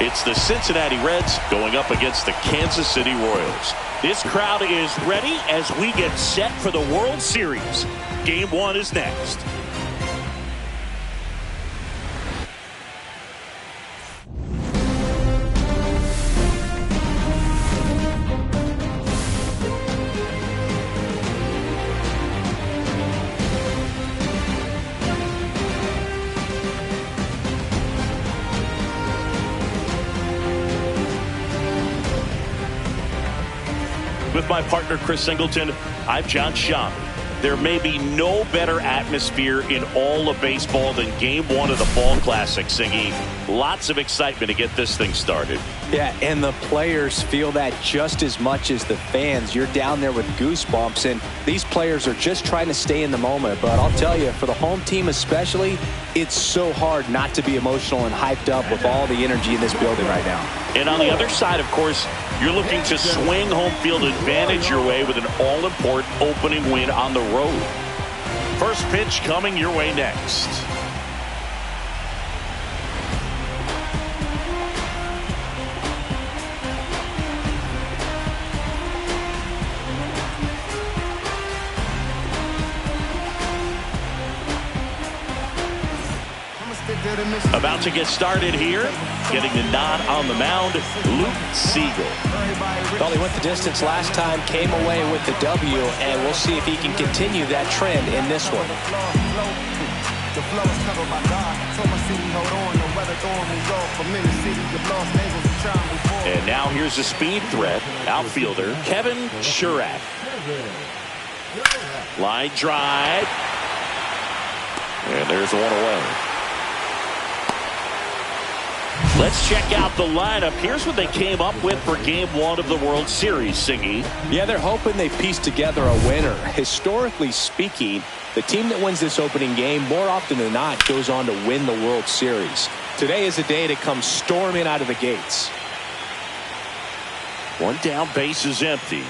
It's the Cincinnati Reds going up against the Kansas City Royals. This crowd is ready as we get set for the World Series. Game 1 is next. With my partner, Chris Singleton, I'm John Schaub. There may be no better atmosphere in all of baseball than Game 1 of the Fall Classic, Singy. Lots of excitement to get this thing started. Yeah, and the players feel that just as much as the fans. You're down there with goosebumps, and these players are just trying to stay in the moment. But I'll tell you, for the home team especially, it's so hard not to be emotional and hyped up with all the energy in this building right now. And on the other side, of course, you're looking to swing home field advantage your way with an all-important opening win on the road. First pitch coming your way next. About to get started here. Getting the nod on the mound, Luke Seagull. Well, he went the distance last time, came away with the W, and we'll see if he can continue that trend in this one. And now here's a speed threat, outfielder Kevin Shurak. Line drive. And there's one away. Let's check out the lineup. Here's what they came up with for Game 1 of the World Series, Singy. Yeah, they're hoping they piece together a winner. Historically speaking, the team that wins this opening game more often than not goes on to win the World Series. Today is a day to come storming out of the gates. One down, base is empty.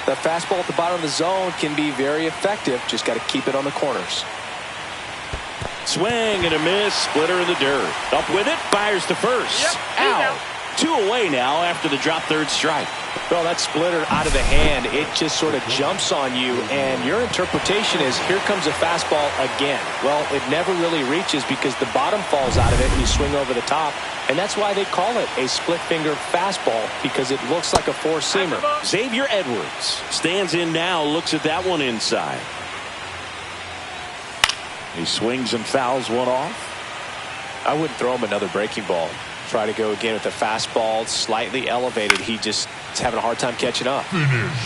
The fastball at the bottom of the zone can be very effective. Just got to keep it on the corners. Swing and a miss, splitter in the dirt. Up with it, fires to first. Yep, out. 2 away now after the drop third strike. Well, that splitter out of the hand, it just sort of jumps on you, and your interpretation is, here comes a fastball again. Well, it never really reaches because the bottom falls out of it and you swing over the top, and that's why they call it a split-finger fastball, because it looks like a four-seamer. Xavier Edwards stands in now, looks at that one inside. He swings and fouls one off. I wouldn't throw him another breaking ball. Try to go again with the fastball, slightly elevated. He just is having a hard time catching up.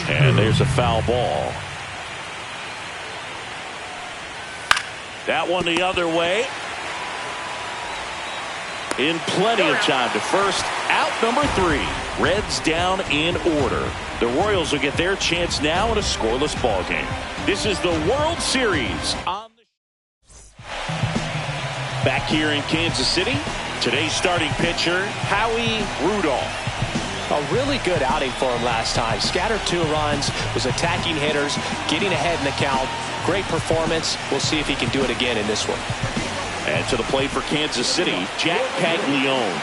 And there's a foul ball. That one the other way. In plenty of time to first. Out number 3. Reds down in order. The Royals will get their chance now in a scoreless ball game. This is the World Series. Back here in Kansas City, today's starting pitcher, Howie Rudolph. A really good outing for him last time. Scattered 2 runs, was attacking hitters, getting ahead in the count. Great performance. We'll see if he can do it again in this one. And to the plate for Kansas City, Jack Caglione.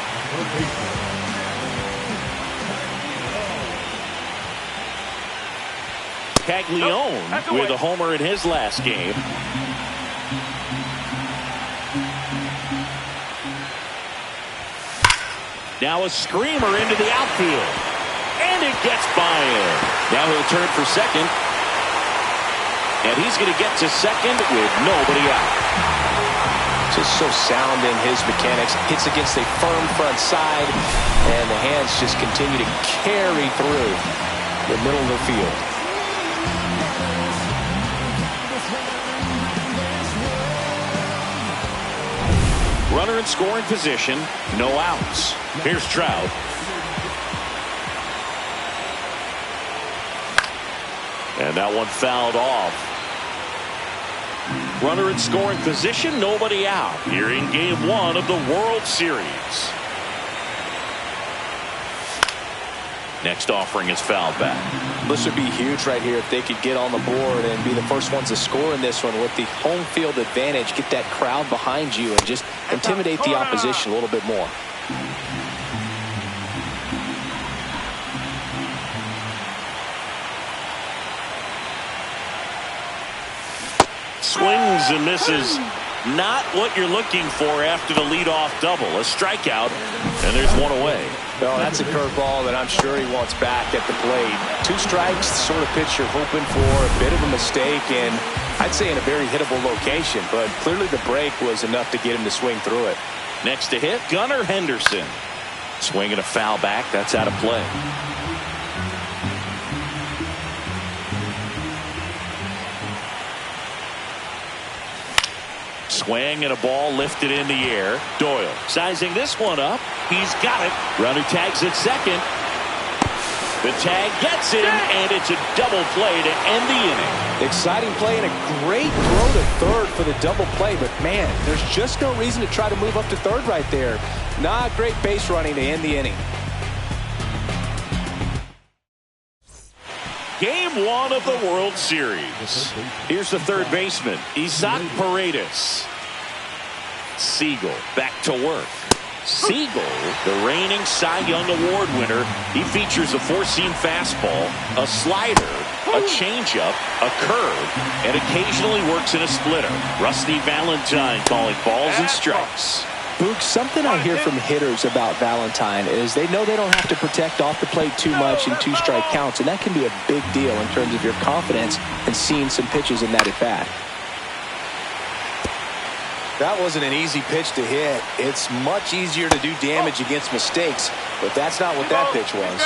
Caglione with a homer in his last game. Now a screamer into the outfield. And it gets by him. Now he'll turn for second. And he's going to get to second with nobody out. Just so sound in his mechanics. Hits against a firm front side. And the hands just continue to carry through the middle of the field. Runner in scoring position, no outs. Here's Trout. And that one fouled off. Runner in scoring position, nobody out. Here in Game 1 of the World Series. Next offering is fouled back. This would be huge right here if they could get on the board and be the first ones to score in this one with the home field advantage. Get that crowd behind you and just intimidate the opposition a little bit more. Swings and misses. Not what you're looking for after the leadoff double. A strikeout, and there's one away. Well, that's a curveball that I'm sure he wants back at the plate. 2 strikes, the sort of pitch you're hoping for. A bit of a mistake, and I'd say in a very hittable location. But clearly the break was enough to get him to swing through it. Next to hit, Gunnar Henderson. Swinging a foul back. That's out of play. Swing and a ball lifted in the air. Doyle sizing this one up. He's got it. Runner tags at second. The tag gets him, and it's a double play to end the inning. Exciting play and a great throw to third for the double play. But, man, there's just no reason to try to move up to third right there. Not great base running to end the inning. Game 1 of the World Series. Here's the third baseman, Isaac Paredes. Siegel back to work. Siegel, the reigning Cy Young Award winner. He features a 4-seam fastball, a slider, a changeup, a curve, and occasionally works in a splitter. Rusty Valentine calling balls and strikes. Boog, something I hear from hitters about Valentine is they know they don't have to protect off the plate too much in 2-strike counts, and that can be a big deal in terms of your confidence and seeing some pitches in that at-bat. That wasn't an easy pitch to hit. It's much easier to do damage against mistakes, but that's not what that pitch was.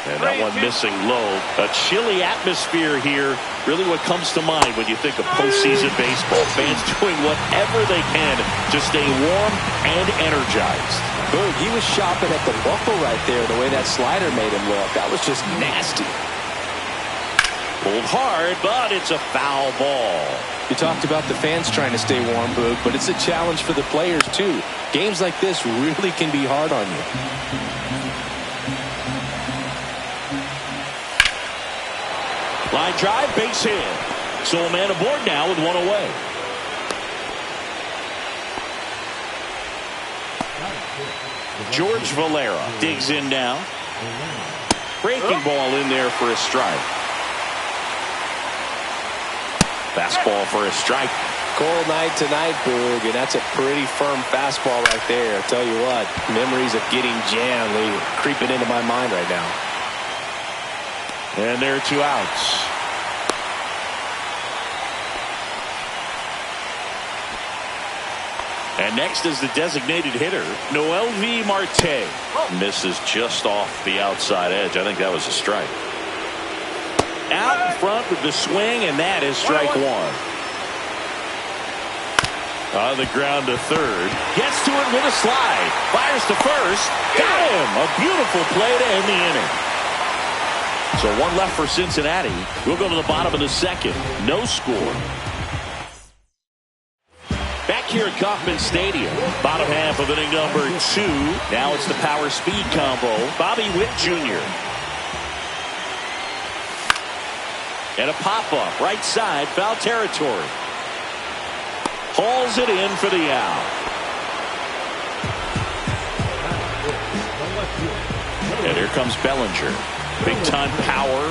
And that one missing low. A chilly atmosphere here. Really what comes to mind when you think of postseason baseball. Fans doing whatever they can to stay warm and energized. Boog, he was shopping at the buckle right there, the way that slider made him look. That was just nasty. Pulled hard, but it's a foul ball. You talked about the fans trying to stay warm, Boog, but it's a challenge for the players, too. Games like this really can be hard on you. Line drive, base hit. So a man aboard now with one away. George Valera digs in now. Breaking ball in there for a strike. Fastball for a strike. Cold night tonight, Boog, and that's a pretty firm fastball right there. I tell you what, memories of getting jammed, they creeping into my mind right now. And there are 2 outs. And next is the designated hitter, Noelvi Marte. Misses just off the outside edge. I think that was a strike. Out in front with the swing, and that is strike 1. On the ground to third. Gets to it with a slide. Fires to first. Got him. A beautiful play to end the inning. So 1 left for Cincinnati. We'll go to the bottom of the second. No score. Back here at Kauffman Stadium. Bottom half of inning number 2. Now it's the power speed combo. Bobby Witt Jr. And a pop-up, right side, foul territory. Hauls it in for the out. And here comes Bellinger. Big-time power.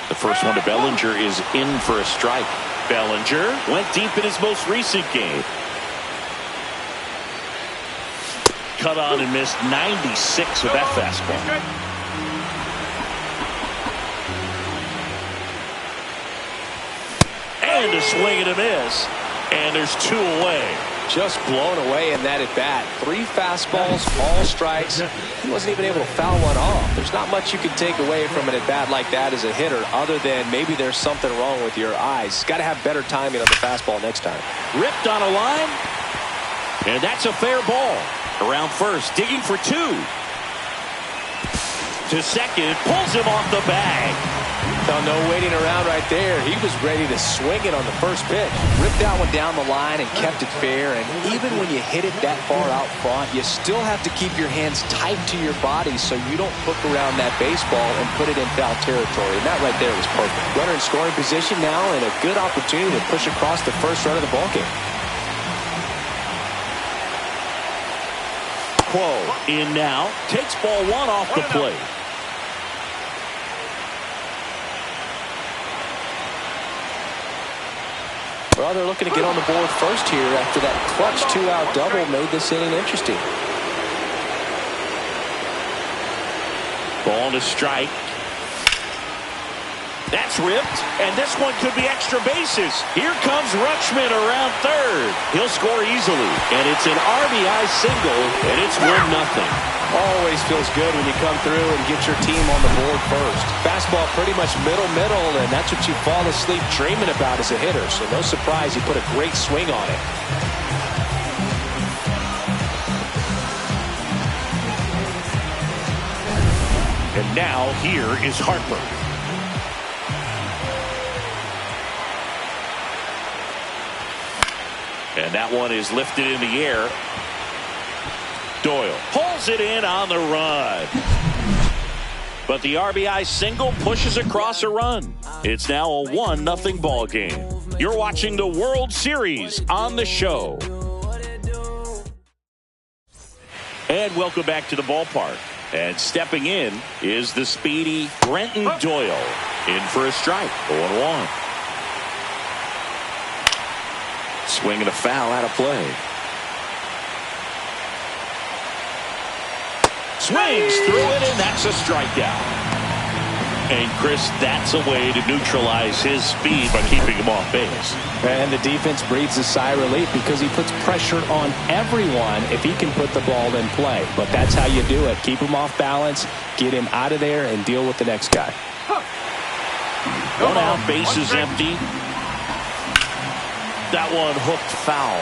The first one to Bellinger is in for a strike. Bellinger went deep in his most recent game. Cut on and missed 96 with that fastball. And a swing and a miss. And there's 2 away. Just blown away in that at-bat. 3 fastballs, all strikes. He wasn't even able to foul one off. There's not much you can take away from an at-bat like that as a hitter other than maybe there's something wrong with your eyes. Got to have better timing on the fastball next time. Ripped on a line. And that's a fair ball. Around first, digging for 2. to second, pulls him off the bag. No waiting around right there. He was ready to swing it on the first pitch. Ripped that one down the line and kept it fair. And even when you hit it that far out front, you still have to keep your hands tight to your body so you don't hook around that baseball and put it in foul territory. And that right there was perfect. Runner in scoring position now and a good opportunity to push across the first run of the ballgame. Quo in now, takes ball one off the plate. Well, they're looking to get on the board first here after that clutch two-out double made this inning interesting. Ball to strike. That's ripped, and this one could be extra bases. Here comes Rutschman around third. He'll score easily, and it's an RBI single, and it's 1-0. Always feels good when you come through and get your team on the board first. Fastball pretty much middle, and that's what you fall asleep dreaming about as a hitter. So no surprise you put a great swing on it. And now here is Harper. And that one is lifted in the air. Doyle pulls it in on the run. But the RBI single pushes across a run. It's now a 1-0 ball game. You're watching the World Series on the show. And welcome back to the ballpark. And stepping in is the speedy Brenton Doyle. In for a strike. 0-1. Swinging a foul out of play. Swings through it, and that's a strikeout. And Chris, that's a way to neutralize his speed by keeping him off base. And the defense breathes a sigh of relief because he puts pressure on everyone if he can put the ball in play. But that's how you do it. Keep him off balance, get him out of there, and deal with the next guy. One out, base is empty. That one hooked foul.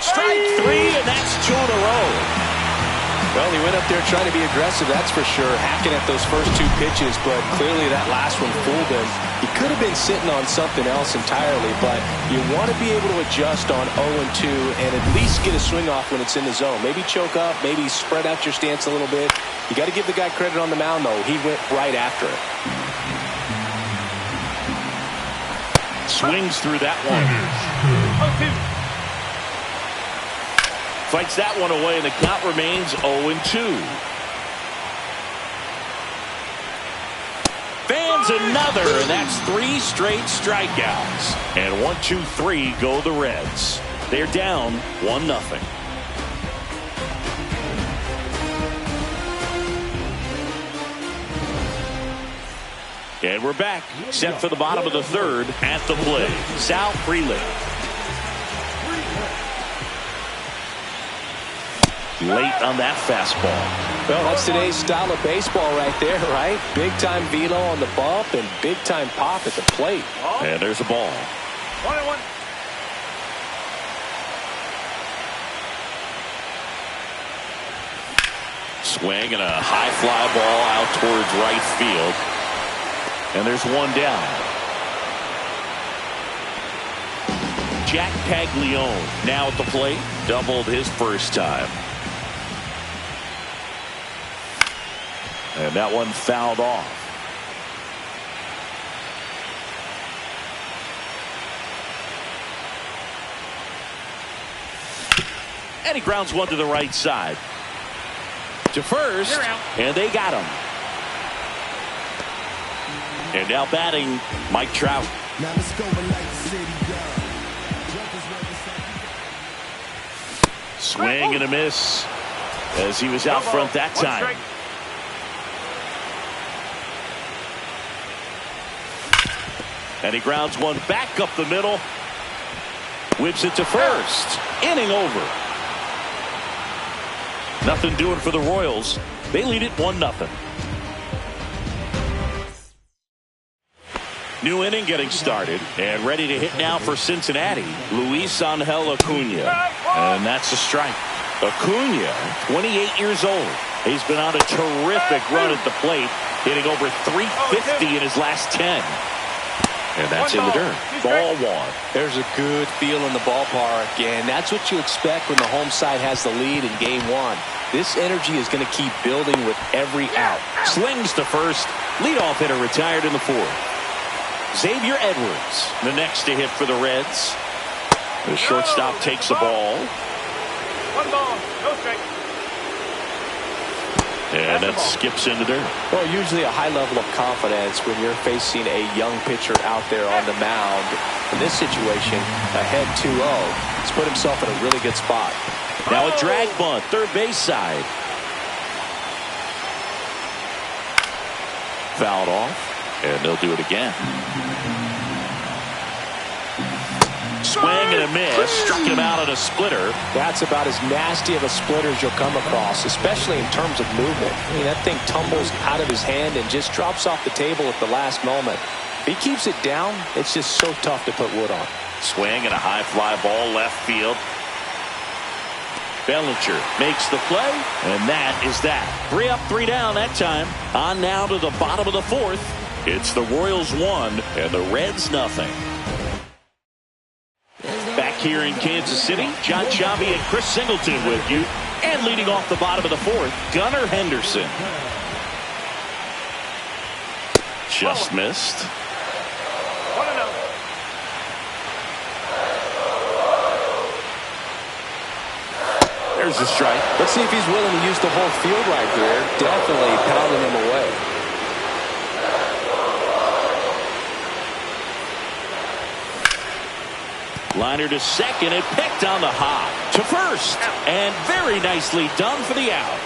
Strike three, and that's 2 in a row. Well, he went up there trying to be aggressive, that's for sure, hacking at those first two pitches, but clearly that last one fooled him. He could have been sitting on something else entirely, but you want to be able to adjust on 0-2 and at least get a swing off when it's in the zone. Maybe choke up, maybe spread out your stance a little bit. You got to give the guy credit on the mound, though. He went right after it. Swings through that one. Fights that one away, and the count remains 0-2. Fans another, and that's 3 straight strikeouts. And 1, 2, 3 go the Reds. They're down 1-0. And we're back, set for the bottom of the third. At the plate, Sal Frelick. Late on that fastball. Well, that's today's style of baseball right there, right? Big-time velo on the bump and big-time pop at the plate. And there's a ball. 1-1. Swing and a high fly ball out towards right field. And there's one down. Jack Paglione now at the plate. Doubled his first time. And that one fouled off. And he grounds one to the right side. To first. And they got him. And now batting, Mike Trout. Now let's go like city. Swing and a miss as he was out front that time. And he grounds one back up the middle. Whips it to first. Inning over. Nothing doing for the Royals. They lead it 1-0. New inning getting started, and ready to hit now for Cincinnati, Luis Angel Acuna. And that's a strike. Acuna, 28 years old. He's been on a terrific run at the plate, hitting over 350 in his last 10. And that's in the dirt. Ball one. There's a good feel in the ballpark, and that's what you expect when the home side has the lead in game one. This energy is going to keep building with every out. Slings to first. Leadoff hitter retired in the fourth. Xavier Edwards, the next to hit for the Reds. The shortstop takes the ball. 1 ball, no strike. And that skips into dirt. Well, usually a high level of confidence when you're facing a young pitcher out there on the mound. In this situation, ahead 2-0. He's put himself in a really good spot. Now a drag bunt, third base side. Fouled off, and they'll do it again. Swing and a miss, struck him out at a splitter. That's about as nasty of a splitter as you'll come across, especially in terms of movement. I mean, that thing tumbles out of his hand and just drops off the table at the last moment. If he keeps it down, it's just so tough to put wood on. Swing and a high fly ball left field. Bellinger makes the play, and that is that. 3 up, 3 down that time. On now to the bottom of the fourth. It's the Royals 1 and the Reds nothing. Back here in Kansas City, John Sciambi and Chris Singleton with you. And leading off the bottom of the fourth, Gunnar Henderson. Just missed. 1-0. There's a strike. Let's see if he's willing to use the whole field right there. Definitely pounding him away. Liner to second and picked on the hop. To first. And very nicely done for the out.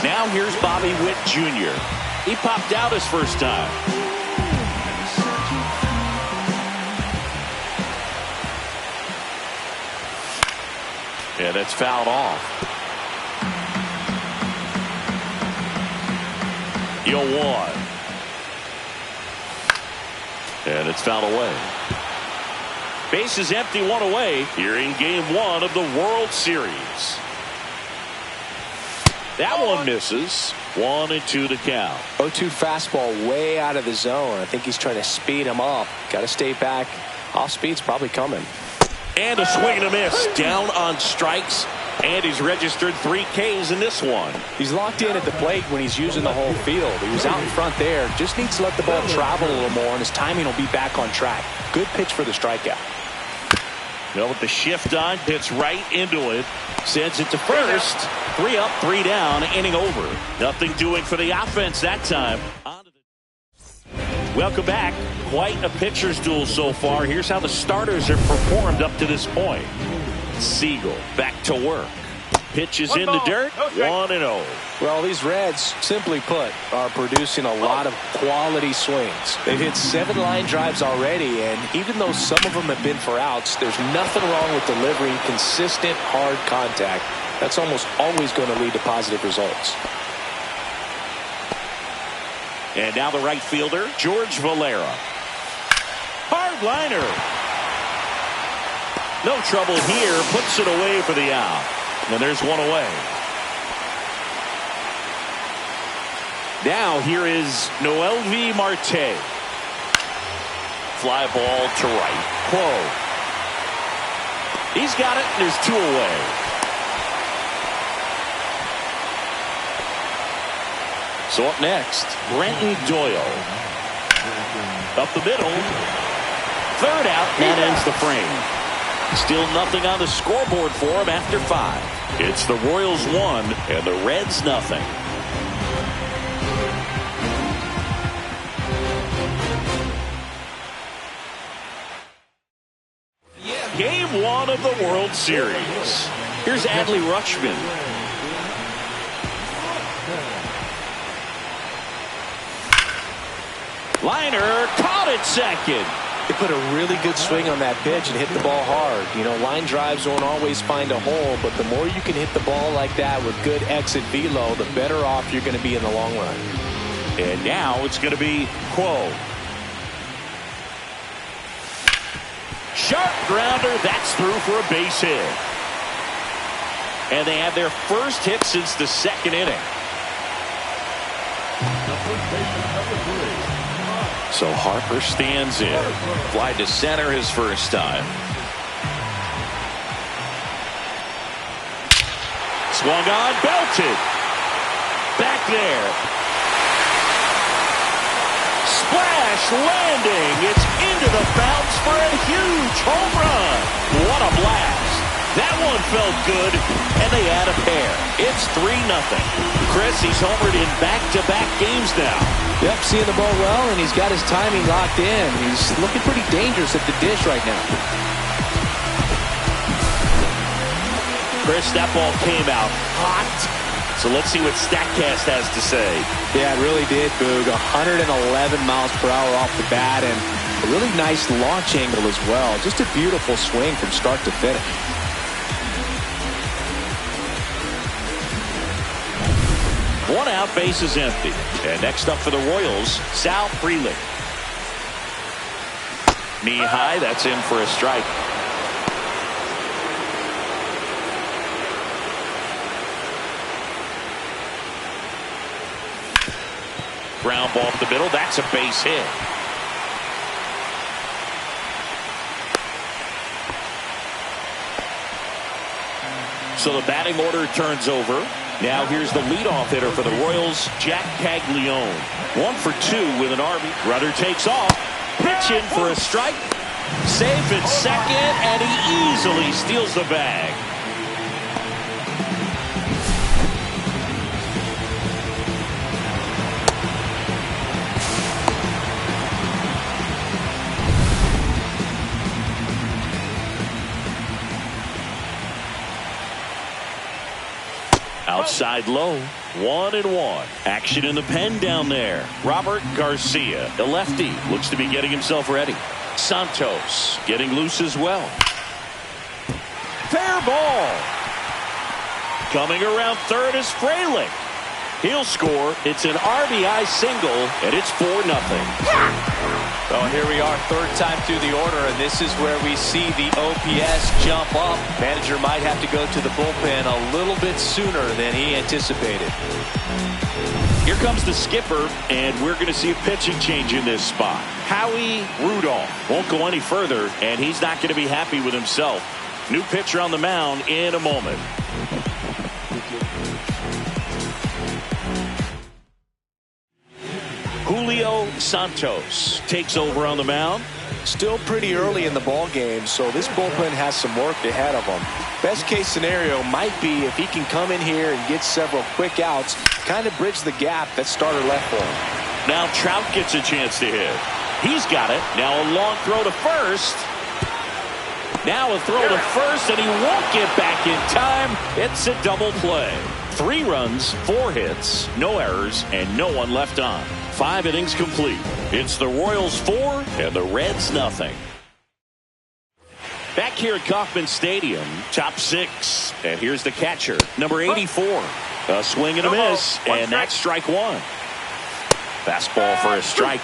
Now here's Bobby Witt Jr. He popped out his first time. Yeah, that's fouled off. 0-1. And it's fouled away. Base is empty, 1 away here in game 1 of the World Series. That one misses. 1-2 to count. 0-2 fastball way out of the zone. I think he's trying to speed him up. Got to stay back. Off speed's probably coming. And a swing and a miss. Down on strikes. And he's registered 3 Ks in this one. He's locked in at the plate when he's using the whole field. He was out in front there. Just needs to let the ball travel a little more, and his timing will be back on track. Good pitch for the strikeout. Well, with the shift on, hits right into it. Sends it to first. 3 up, 3 down, inning over. Nothing doing for the offense that time. Welcome back. Quite a pitcher's duel so far. Here's how the starters have performed up to this point. Siegel back to work. Pitches in the dirt. 1-0. Well, these Reds, simply put, are producing a lot of quality swings. They've hit 7 line drives already, and even though some of them have been for outs, there's nothing wrong with delivering consistent, hard contact. That's almost always going to lead to positive results. And now the right fielder, George Valera. Hard liner. No trouble here. Puts it away for the out. And there's 1 away. Now here is Noelvi Marte. Fly ball to right. Whoa. He's got it. And there's 2 away. So up next, Brenton Doyle. Up the middle. 3rd out. That ends the frame. Still nothing on the scoreboard for him after 5. It's the Royals 1 and the Reds nothing. Game 1 of the World Series. Here's Adley Rutschman. Liner caught it second. They put a really good swing on that pitch and hit the ball hard. You know, line drives won't always find a hole, but the more you can hit the ball like that with good exit velo, the better off you're going to be in the long run. And now it's going to be Quo. sharp grounder. That's through for a base hit. And they have their first hit since the second inning. So Harper stands in. Fly to center his first time. Swung on, belted. Back there. Splash landing. It's into the bounce for a huge home run. What a blast. That one felt good, and they add a pair. It's 3-0. Chris, he's homered in back-to-back games now. Yep, seeing the ball well, and he's got his timing locked in. He's looking pretty dangerous at the dish right now. Chris, that ball came out hot. So let's see what StatCast has to say. Yeah, it really did, Boog. 111 miles per hour off the bat, and a really nice launch angle as well. Just a beautiful swing from start to finish. One out, base is empty. And next up for the Royals, Sal Frelick. Knee high, that's in for a strike. Ground ball up the middle, that's a base hit. So the batting order turns over. Now here's the leadoff hitter for the Royals, Jack Caglione. 1 for 2 with an RBI. Rudder takes off. Pitch in for a strike. Safe at second, and he easily steals the bag. Outside low, 1-1. Action in the pen down there. Robert Garcia, the lefty, looks to be getting himself ready. Santos getting loose as well. Fair ball. Coming around third is Frelick. He'll score. It's an RBI single, and it's 4-0. Well, here we are, third time through the order, and this is where we see the OPS jump up. Manager might have to go to the bullpen a little bit sooner than he anticipated. Here comes the skipper, and we're going to see a pitching change in this spot. Howie Rudolph won't go any further, and he's not going to be happy with himself. New pitcher on the mound in a moment. Julio Santos takes over on the mound. Still pretty early in the ball game, so this bullpen has some work ahead of him. Best case scenario might be if he can come in here and get several quick outs, kind of bridge the gap that starter left for him. Now Trout gets a chance to hit. He's got it. Now a long throw to first. Now a throw to first, and he won't get back in time. It's a double play. 3 runs, 4 hits, no errors, and no one left on. 5 innings complete. It's the Royals 4 and the Reds nothing. Back here at Kauffman Stadium, top 6. And here's the catcher, number 84. A swing and a miss, and that's strike 1. Fastball for a strike.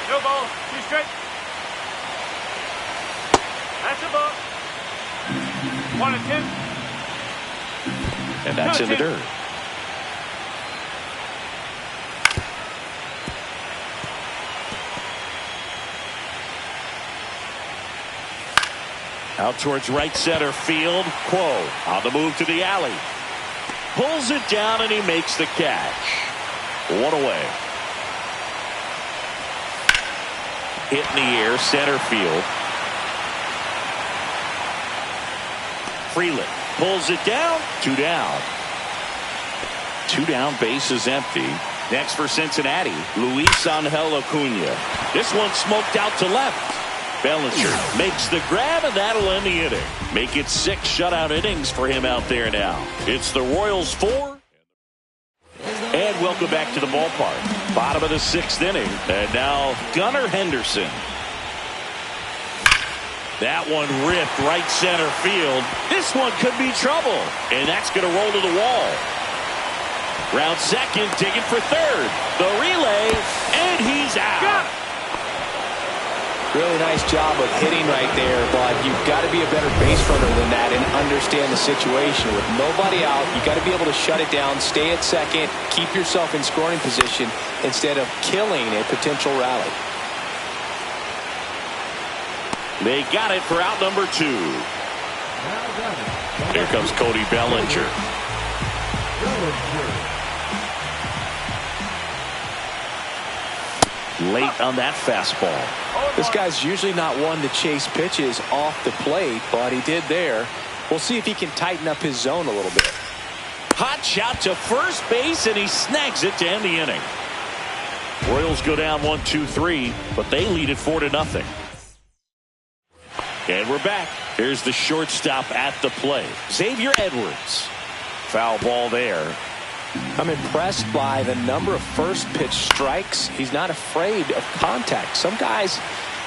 No ball. 2 straight. That's a ball. 1-2. And that's in the dirt. Out towards right center field. Quo on the move to the alley. Pulls it down and he makes the catch. 1 away. Hit in the air, center field. Frelick pulls it down. 2 down. 2 down, base is empty. Next for Cincinnati, Luis Angel Acuna. This one smoked out to left. Bellinger makes the grab, and that'll end the inning. Make it 6 shutout innings for him out there now. It's the Royals 4. And welcome back to the ballpark. Bottom of the 6th inning. And now Gunnar Henderson. That one ripped right center field. This one could be trouble. And that's going to roll to the wall. Round second, digging for third. The relay, and he's out. Really nice job of hitting right there, but you've got to be a better base runner than that and understand the situation. With nobody out, you got to be able to shut it down, stay at second, keep yourself in scoring position instead of killing a potential rally. They got it for out number 2. Here comes Cody Bellinger. Late on that fastball. This guy's usually not one to chase pitches off the plate, but he did there. We'll see if he can tighten up his zone a little bit. Hot shot to first base, and he snags it to end the inning. Royals go down 1-2-3, but they lead it 4-0. And we're back. Here's the shortstop at the plate, Xavier Edwards. Foul ball there. I'm impressed by the number of first pitch strikes. He's not afraid of contact. Some guys,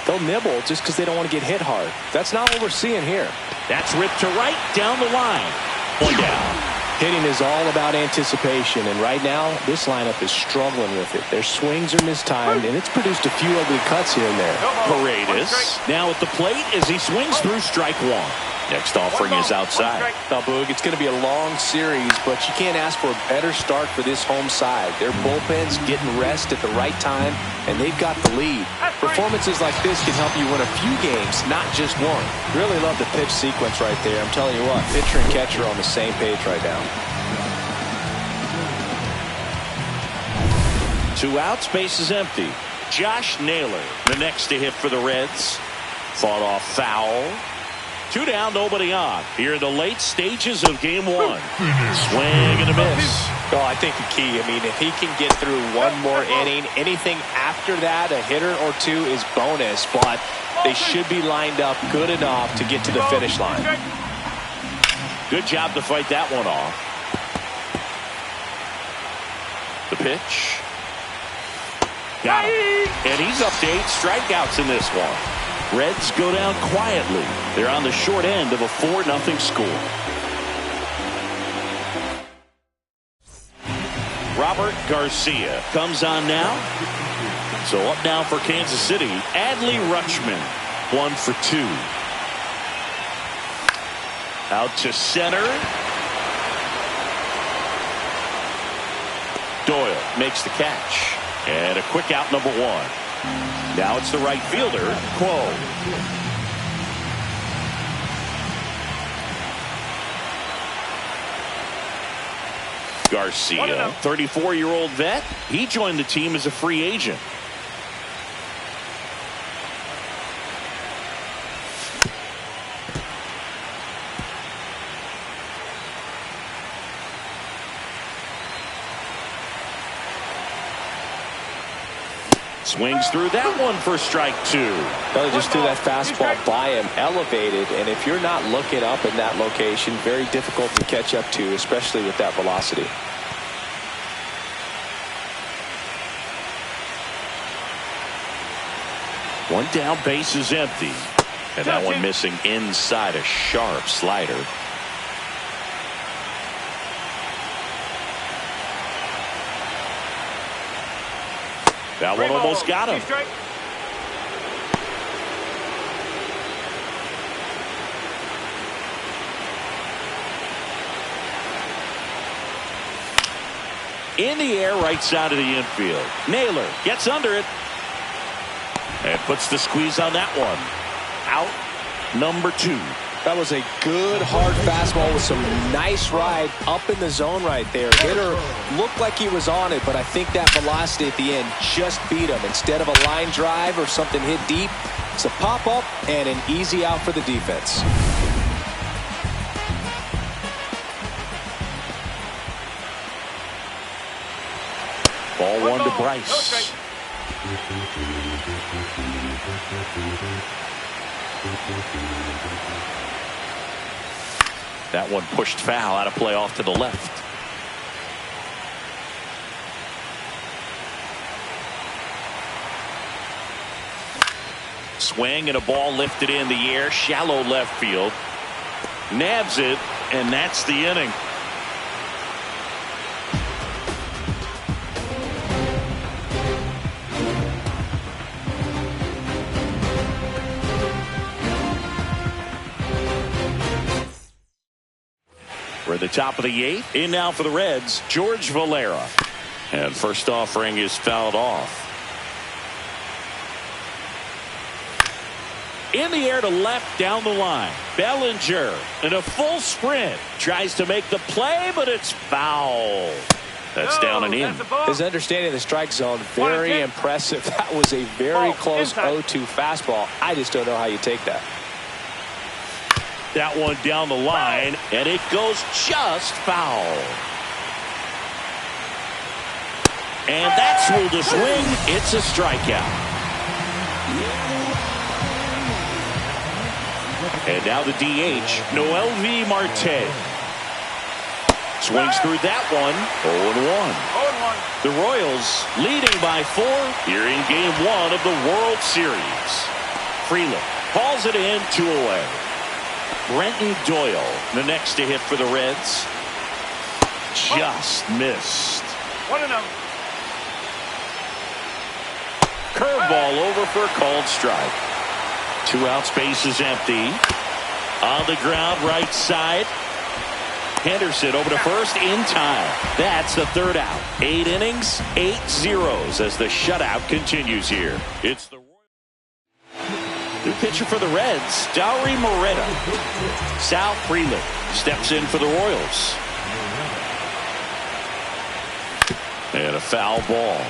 they'll nibble just because they don't want to get hit hard. That's not what we're seeing here. That's ripped to right down the line. 1 down. Hitting is all about anticipation, and right now this lineup is struggling with it. Their swings are mistimed, and it's produced a few ugly cuts here and there. Paredes now at the plate as he swings through strike 1. Next offering is outside. Now, Boog, it's going to be a long series, but you can't ask for a better start for this home side. Their bullpen's getting rest at the right time, and they've got the lead. Performances like this can help you win a few games, not just one. Really love the pitch sequence right there. I'm telling you what, pitcher and catcher are on the same page right now. 2 outs, base is empty. Josh Naylor, the next to hit for the Reds. Fought off foul. 2 down, nobody on. Here in the late stages of game 1. Swing and a miss. Oh, I think the key, I mean, if he can get through one more inning, anything after that, a hitter or 2 is bonus, but they should be lined up good enough to get to the finish line. Good job to fight that one off. The pitch. Got him. And he's up to 8 strikeouts in this one. Reds go down quietly. They're on the short end of a 4-0 score. Robert Garcia comes on now. So up now for Kansas City, Adley Rutschman, 1 for 2. Out to center. Doyle makes the catch. And a quick out, number 1. Now it's the right fielder, Quo. Garcia, 34-year-old vet. He joined the team as a free agent. Swings through that one for strike 2. Well, just threw that fastball by him, elevated, and if you're not looking up in that location, very difficult to catch up to, especially with that velocity. One down, base is empty. And that one missing inside a sharp slider. That one almost got him. In the air, right side of the infield. Naylor gets under it. And puts the squeeze on that one. Out number 2. That was a good hard fastball with some nice ride up in the zone right there. Hitter looked like he was on it, but I think that velocity at the end just beat him. Instead of a line drive or something hit deep, it's a pop up and an easy out for the defense. Ball 1 to Bryce. That one pushed foul, out of play off to the left. Swing and a ball lifted in the air, shallow left field. Nabs it, and that's the inning. We're at the top of the 8th. In now for the Reds, George Valera. And first offering is fouled off. In the air to left down the line. Bellinger in a full sprint. Tries to make the play, but it's foul. That's down and in. His understanding of the strike zone, very impressive. That was a very close 0-2 fastball. I just don't know how you take that. That one down the line, and it goes just foul. And that's ruled a swing. It's a strikeout. And now the DH, Noelvi Marte. Swings through that one. 0-1. The Royals leading by 4 here in Game 1 of the World Series. Freeland calls it in, 2 away. Brenton Doyle, the next to hit for the Reds. Just missed. 1-0. Curveball over for a called strike. 2 outs, base is empty. On the ground, right side. Henderson over to first in time. That's the 3rd out. 8 innings, 8 zeros as the shutout continues here. It's the new pitcher for the Reds, Dauri Moreta. Sal Freeland steps in for the Royals. And a foul ball.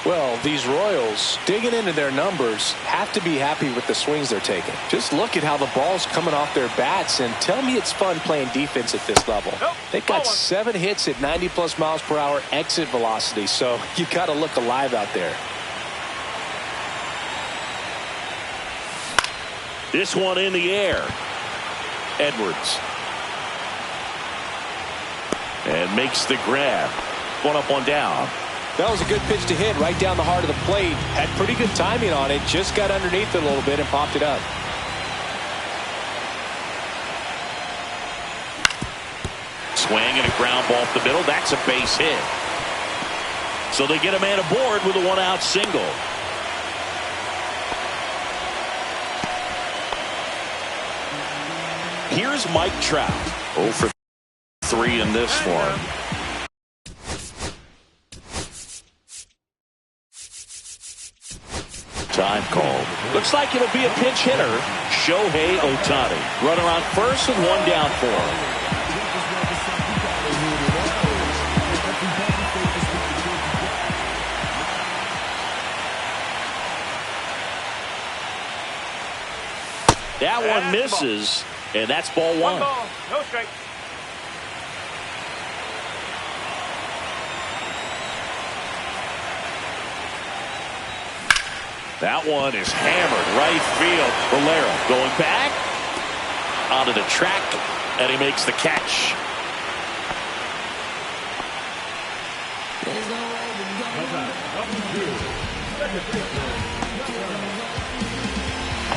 Well, these Royals, digging into their numbers, have to be happy with the swings they're taking. Just look at how the ball's coming off their bats, and tell me it's fun playing defense at this level. They've got 7 hits at 90+ miles per hour exit velocity, so you got to look alive out there. This one in the air. Edwards. And makes the grab. 1 up, 1 down. That was a good pitch to hit right down the heart of the plate. Had pretty good timing on it. Just got underneath it a little bit and popped it up. Swing and a ground ball off the middle. That's a base hit. So they get a man aboard with a 1-out single. Here's Mike Trout. 0 for 3 in this one. Time called. Looks like it'll be a pinch hitter. Shohei Ohtani. Runner on first and 1 down for him. That one misses, and that's ball 1. 1 ball, no strike. That one is hammered right field. Valera going back onto the track, and he makes the catch.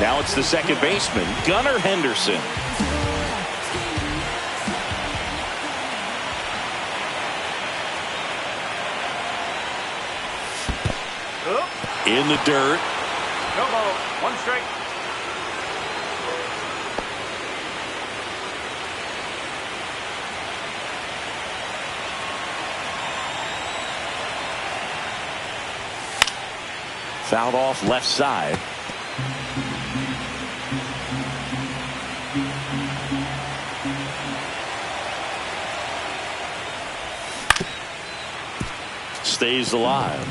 Now it's the second baseman, Gunnar Henderson. In the dirt. No ball, 1 strike. Fouled off left side. Stays alive.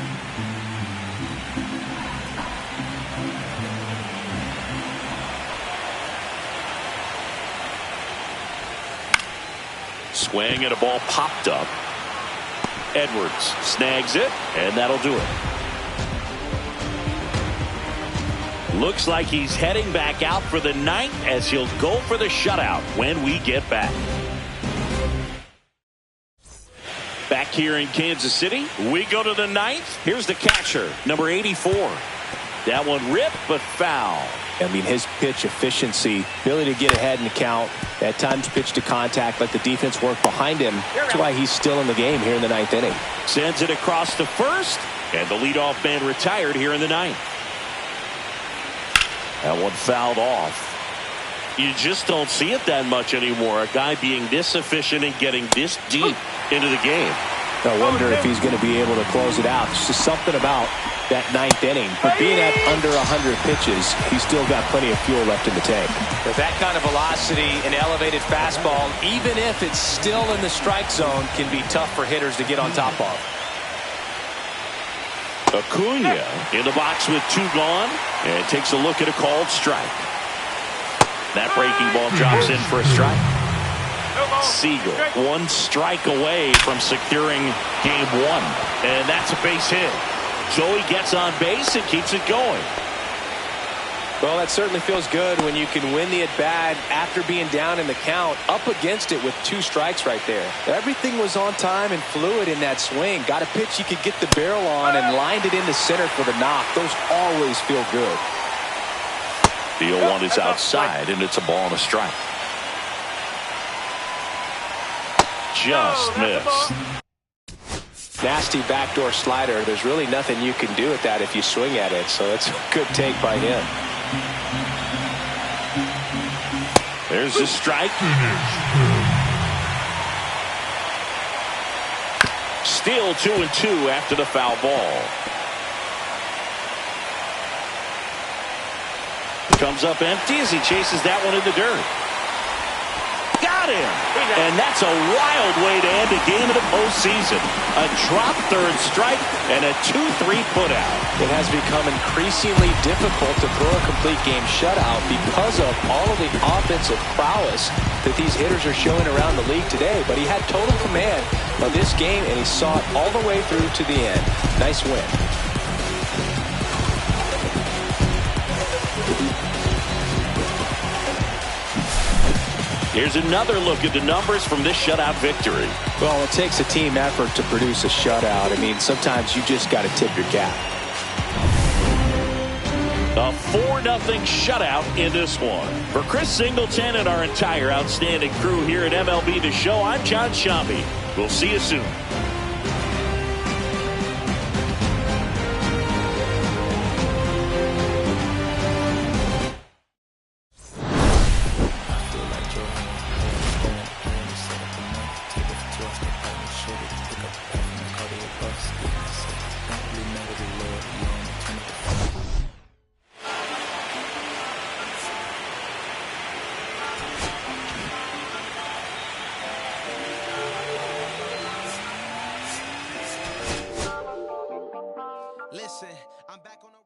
Swing and a ball popped up. Edwards snags it, and that'll do it. Looks like he's heading back out for the 9th as he'll go for the shutout when we get back. Back here in Kansas City, we go to the 9th. Here's the catcher, number 84. That one ripped, but foul. I mean, his pitch efficiency, ability to get ahead in the count, at times pitch to contact, let the defense work behind him. That's why he's still in the game here in the 9th inning. Sends it across to first, and the leadoff man retired here in the 9th. That one fouled off. You just don't see it that much anymore. A guy being this efficient and getting this deep into the game. I wonder if he's going to be able to close it out. There's just something about that ninth inning. But being at under 100 pitches, he's still got plenty of fuel left in the tank. With that kind of velocity, an elevated fastball, even if it's still in the strike zone, can be tough for hitters to get on top of. Acuna in the box with 2 gone and takes a look at a called strike. That breaking ball drops in for a strike. Seager 1 strike away from securing game 1, and that's a base hit. So he gets on base and keeps it going. Well, that certainly feels good when you can win the at-bat after being down in the count, up against it with 2 strikes right there. Everything was on time and fluid in that swing. Got a pitch you could get the barrel on and lined it into center for the knock. Those always feel good. The 0-1 is outside, and it's a ball and a strike. Just missed. Nasty backdoor slider. There's really nothing you can do with that if you swing at it, so it's a good take by him. There's the strike. Still 2-2 after the foul ball. Comes up empty as he chases that one in the dirt. Got him! And that's a wild way to end a game of the postseason. A drop third strike and a 2-3 putout. It has become increasingly difficult to throw a complete game shutout because of all of the offensive prowess that these hitters are showing around the league today. But he had total command of this game, and he saw it all the way through to the end. Nice win. Here's another look at the numbers from this shutout victory. Well, it takes a team effort to produce a shutout. I mean, sometimes you just got to tip your cap. A 4-0 shutout in this one. For Chris Singleton and our entire outstanding crew here at MLB The Show, I'm John Sciambi. We'll see you soon. Listen, I'm back on the...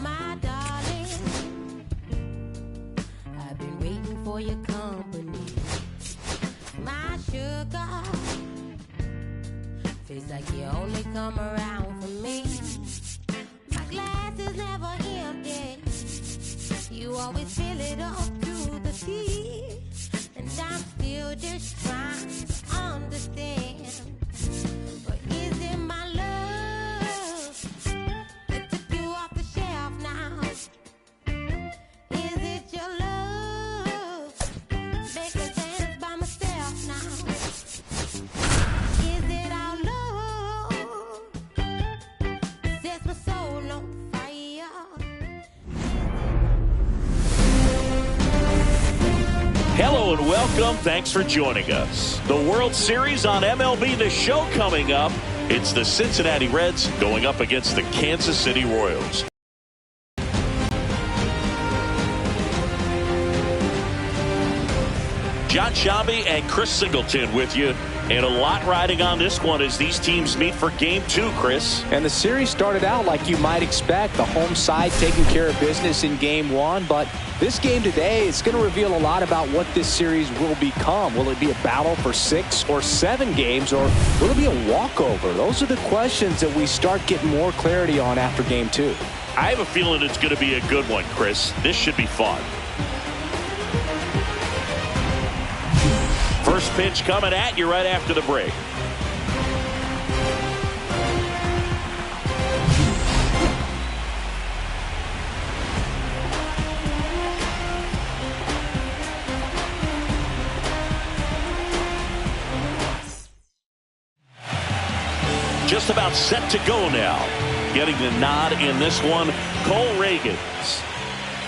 My darling, I've been waiting for your company. My sugar, feels like you only come around for me. My glass is never empty. You always fill it up to the tea, and I'm still just trying to understand. But is it my love that took you off the shelf now? Is it your love making dance by myself now? Is it our love sets my soul on fire? Hello and welcome. Thanks for joining us. The World Series on MLB The Show coming up. It's the Cincinnati Reds going up against the Kansas City Royals. John Sciambi and Chris Singleton with you. And a lot riding on this one as these teams meet for Game 2, Chris. And the series started out like you might expect. The home side taking care of business in Game 1. But this game today is going to reveal a lot about what this series will become. Will it be a battle for 6 or 7 games, or will it be a walkover? Those are the questions that we start getting more clarity on after Game 2. I have a feeling it's going to be a good one, Chris. This should be fun. First pitch coming at you right after the break. just about set to go now. Getting the nod in this one, Cole Ragans.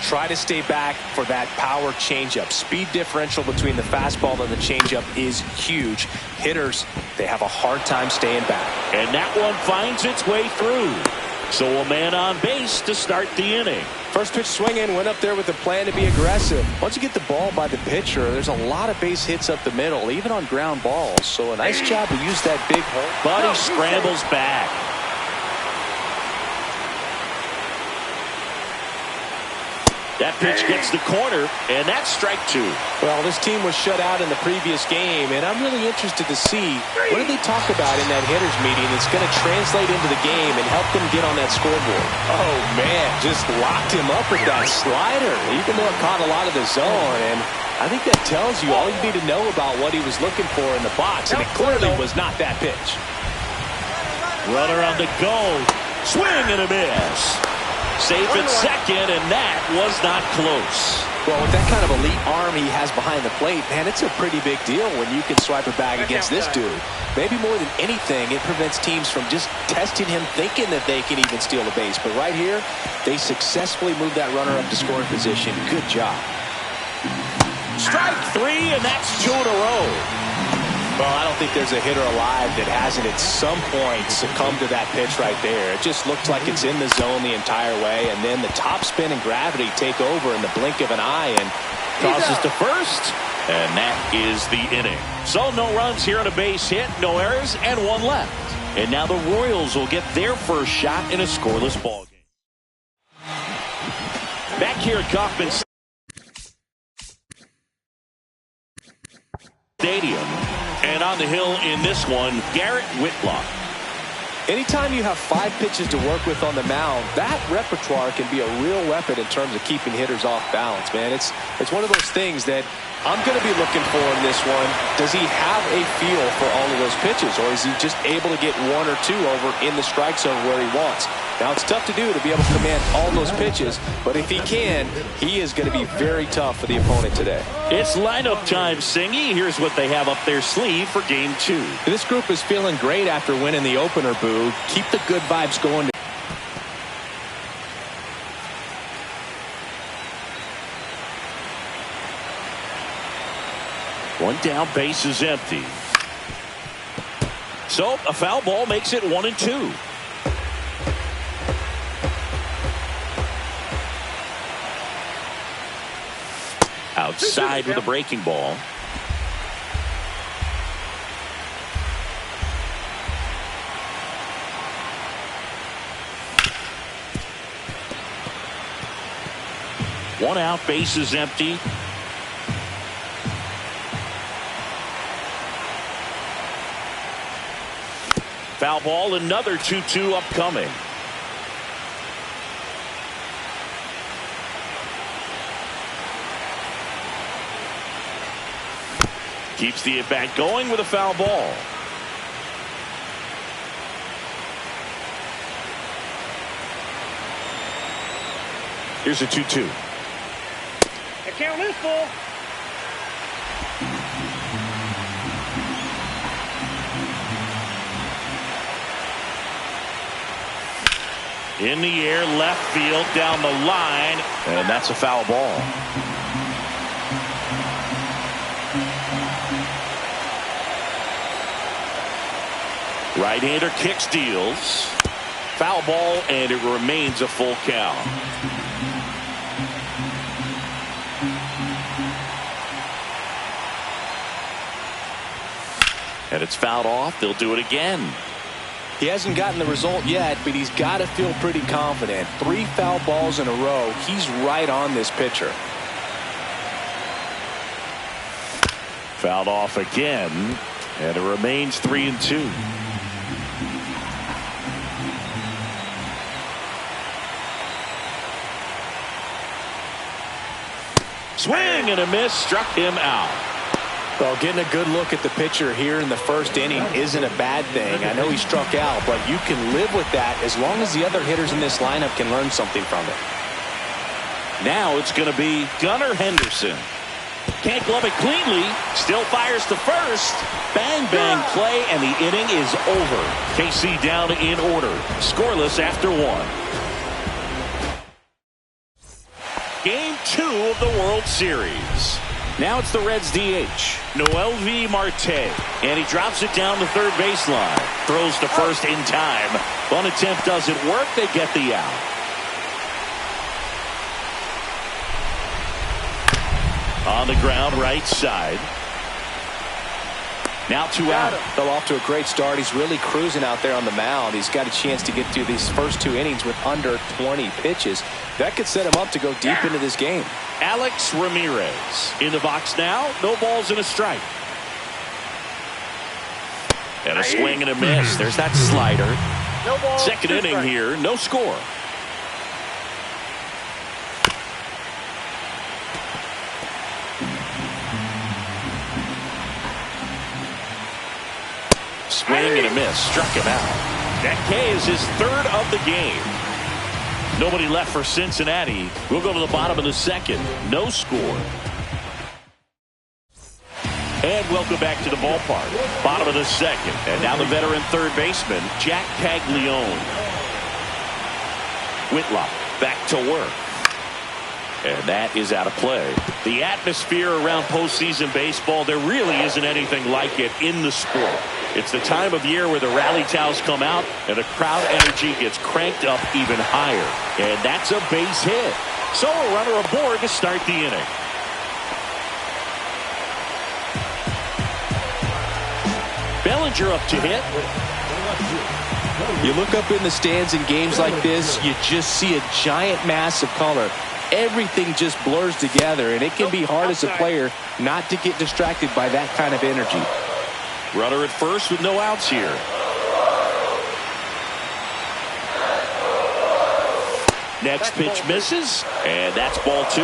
Try to stay back for that power changeup. Speed differential between the fastball and the changeup is huge. Hitters, they have a hard time staying back. And that one finds its way through. So a man on base to start the inning. First pitch swinging, went up there with a plan to be aggressive. Once you get the ball by the pitcher, there's a lot of base hits up the middle, even on ground balls. So a nice job to use that big hole. But he scrambles back. That pitch gets the corner, and that's strike two. Well, this team was shut out in the previous game, and I'm really interested to see what did they talk about in that hitters meeting that's going to translate into the game and help them get on that scoreboard. Oh, man, just locked him up with that slider, even though it caught a lot of the zone. And I think that tells you all you need to know about what he was looking for in the box, and it clearly was not that pitch. Runner on the go. Swing and a miss. Safe at second, and that was not close. Well, with that kind of elite arm he has behind the plate, man, it's a pretty big deal when you can swipe a bag against this dude. Maybe more than anything, it prevents teams from just testing him, thinking that they can even steal a base. But right here, they successfully moved that runner up to scoring position. Good job. Strike three, and that's two in a row. Well, I don't think there's a hitter alive that hasn't at some point succumbed to that pitch right there. It just looks like it's in the zone the entire way, and then the top spin and gravity take over in the blink of an eye, and tosses to first, and that is the inning. So no runs here on a base hit, no errors, and one left. And now the Royals will get their first shot in a scoreless ballgame. Back here at Kauffman Stadium. And on the hill in this one, Garrett Whitlock. Anytime you have 5 pitches to work with on the mound, that repertoire can be a real weapon in terms of keeping hitters off balance, man. It's one of those things that I'm going to be looking for in this one. Does he have a feel for all of those pitches, or is he just able to get 1 or 2 over in the strike zone where he wants? Now, it's tough to do to be able to command all those pitches, but if he can, he is going to be very tough for the opponent today. It's lineup time, Singy. Here's what they have up their sleeve for Game 2. This group is feeling great after winning the opener, Boo. Keep the good vibes going. One down, base is empty. So a foul ball makes it 1-2. Outside with a breaking ball. One out, base is empty. Foul ball, another 2-2 upcoming. Keeps the at-bat going with a foul ball. Here's a 2-2. The count is full. In the air, left field, down the line, and that's a foul ball. Right-hander kicks, deals. Foul ball, and it remains a full count. And it's fouled off. They'll do it again. He hasn't gotten the result yet, but he's got to feel pretty confident. 3 foul balls in a row. He's right on this pitcher. Fouled off again, and it remains 3-2. Swing and a miss, struck him out. Well, getting a good look at the pitcher here in the first inning isn't a bad thing. I know he struck out, but you can live with that as long as the other hitters in this lineup can learn something from it. Now it's going to be Gunnar Henderson. Can't glove it cleanly. Still fires to first. Bang, bang play, and the inning is over. KC down in order. Scoreless after 1. Game 2 of the World Series. Now it's the Reds DH, Noelvi Marte. And he drops it down the third baseline. Throws to first in time. One attempt doesn't work. They get the out. On the ground, right side. Now 2 out. Fell off to a great start. He's really cruising out there on the mound. He's got a chance to get through these first 2 innings with under 20 pitches. That could set him up to go deep into this game. Alex Ramirez in the box now. No balls and a strike. And a swing and a miss. There's that slider. No ball. Second inning here. No score. Swing and a miss. Struck him out. That K is his 3rd of the game. Nobody left for Cincinnati. We'll go to the bottom of the 2nd. No score. And welcome back to the ballpark. Bottom of the 2nd. And now the veteran third baseman, Jack Caglione. Whitlock back to work. And that is out of play. The atmosphere around postseason baseball, there really isn't anything like it in the sport. It's the time of year where the rally towels come out and the crowd energy gets cranked up even higher. And that's a base hit. So a runner aboard to start the inning. Bellinger up to hit. You look up in the stands in games like this, you just see a giant mass of color. Everything just blurs together, and it can be hard as a player not to get distracted by that kind of energy. Runner at first with no outs here. Next pitch misses, and that's ball 2.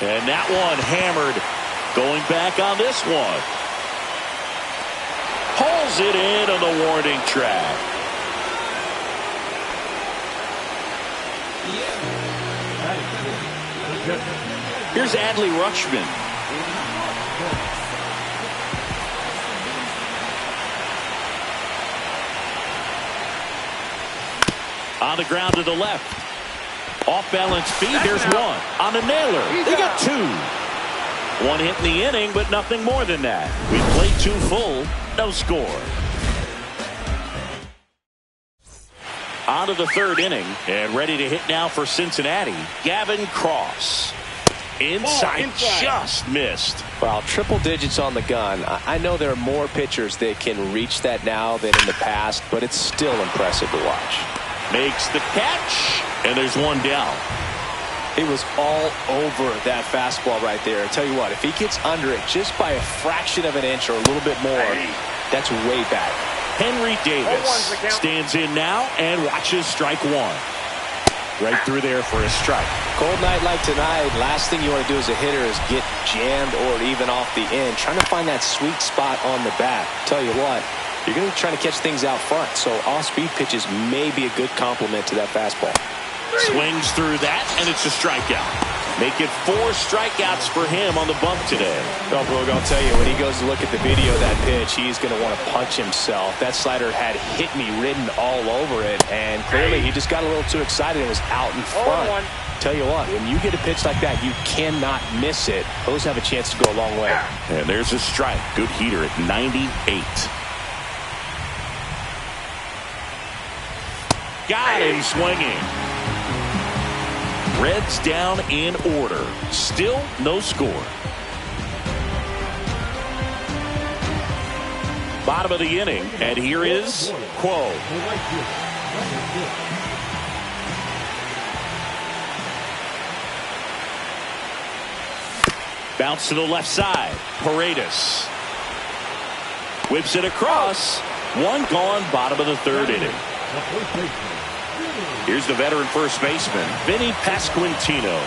And that one hammered. Going back on this one. Pulls it in on the warning track. Here's Adley Rutschman. On the ground to the left. Off balance feed. There's one. On the nailer. They got 2. 1 hit in the inning, but nothing more than that. We played 2 full. No score. On to the 3rd inning. And ready to hit now for Cincinnati. Gavin Cross. Inside. Just missed. Well, triple digits on the gun. I know there are more pitchers that can reach that now than in the past, but it's still impressive to watch. Makes the catch. And there's 1 down. He was all over that fastball right there. I tell you what, if he gets under it just by a fraction of an inch or a little bit more, that's way back. Henry Davis stands in now and watches strike 1. Right through there for a strike. Cold night like tonight, last thing you want to do as a hitter is get jammed or even off the end. Trying to find that sweet spot on the bat. Tell you what, you're going to be trying to catch things out front, so off-speed pitches may be a good complement to that fastball. Swings through that, and it's a strikeout. Make it 4 strikeouts for him on the bump today. Well, Brooke, I'll tell you, when he goes to look at the video of that pitch, he's going to want to punch himself. That slider had hit me written all over it, and clearly he just got a little too excited and was out in front. Tell you what, when you get a pitch like that, you cannot miss it. Those have a chance to go a long way. And there's a strike. Good heater at 98. Got him swinging. Reds down in order. Still no score. Bottom of the inning, and here is Quo. Bounce to the left side. Paredes whips it across. 1 gone, bottom of the 3rd inning. Here's the veteran first baseman, Vinny Pasquantino.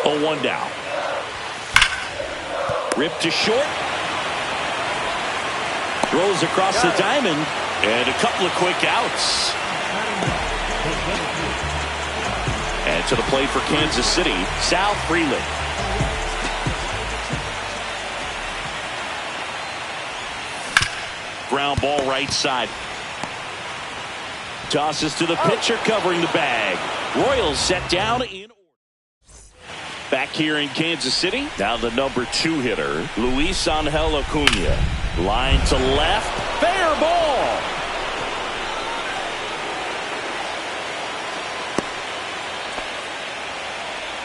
0-1 down. Ripped to short. Throws across the diamond. And a couple of quick outs. And to the plate for Kansas City, Sal Frelick. Ground ball right side. Tosses to the pitcher covering the bag. Royals set down in order. Back here in Kansas City, now the number 2 hitter, Luis Angel Acuna. Line to left, fair ball.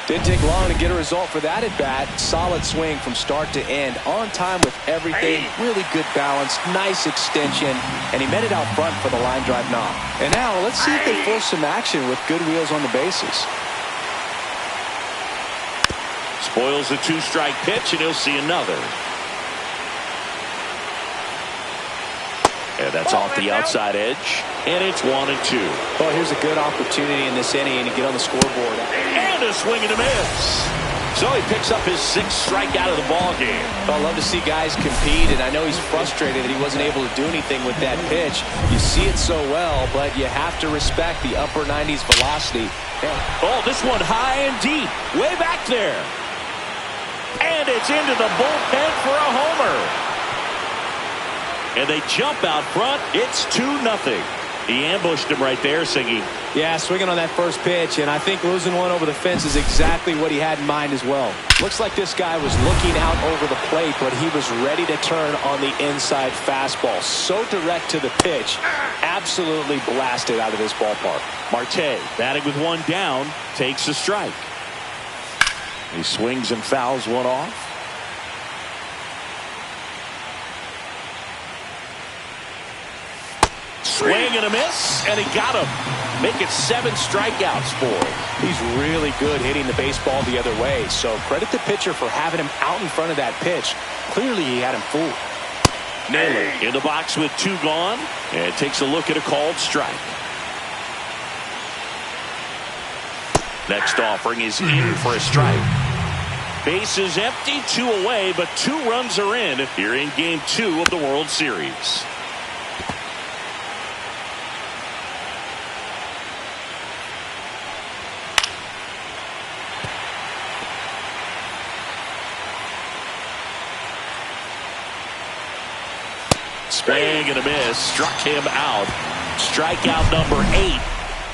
Didn't take long to get a result for that at bat. Solid swing from start to end. On time with everything. Really good balance. Nice extension. And he met it out front for the line drive knock. And now let's see if they force some action with good wheels on the bases. Spoils the 2-strike pitch, and he'll see another. And that's off the outside edge. And it's 1-2. Well, here's a good opportunity in this inning to get on the scoreboard. And a swing and a miss. So he picks up his 6th strikeout of the ball game. Well, I love to see guys compete, and I know he's frustrated that he wasn't able to do anything with that pitch. You see it so well, but you have to respect the upper 90s velocity. Oh, this one high and deep. Way back there. And it's into the bullpen for a homer. And they jump out front. It's 2-0. He ambushed him right there, Siggy. Yeah, swinging on that first pitch, and I think losing one over the fence is exactly what he had in mind as well. Looks like this guy was looking out over the plate, but he was ready to turn on the inside fastball. So direct to the pitch. Absolutely blasted out of this ballpark. Marte, batting with 1 down, takes a strike. He swings and fouls one off. Swing and a miss, and he got him. Make it 7 strikeouts for him. He's really good hitting the baseball the other way, so credit the pitcher for having him out in front of that pitch. Clearly he had him fooled. Naylor in the box with 2 gone, and takes a look at a called strike. Next offering is in for a strike. Base is empty, 2 away, but 2 runs are in here in Game 2 of the World Series. Swing and a miss. Struck him out. Strikeout number 8.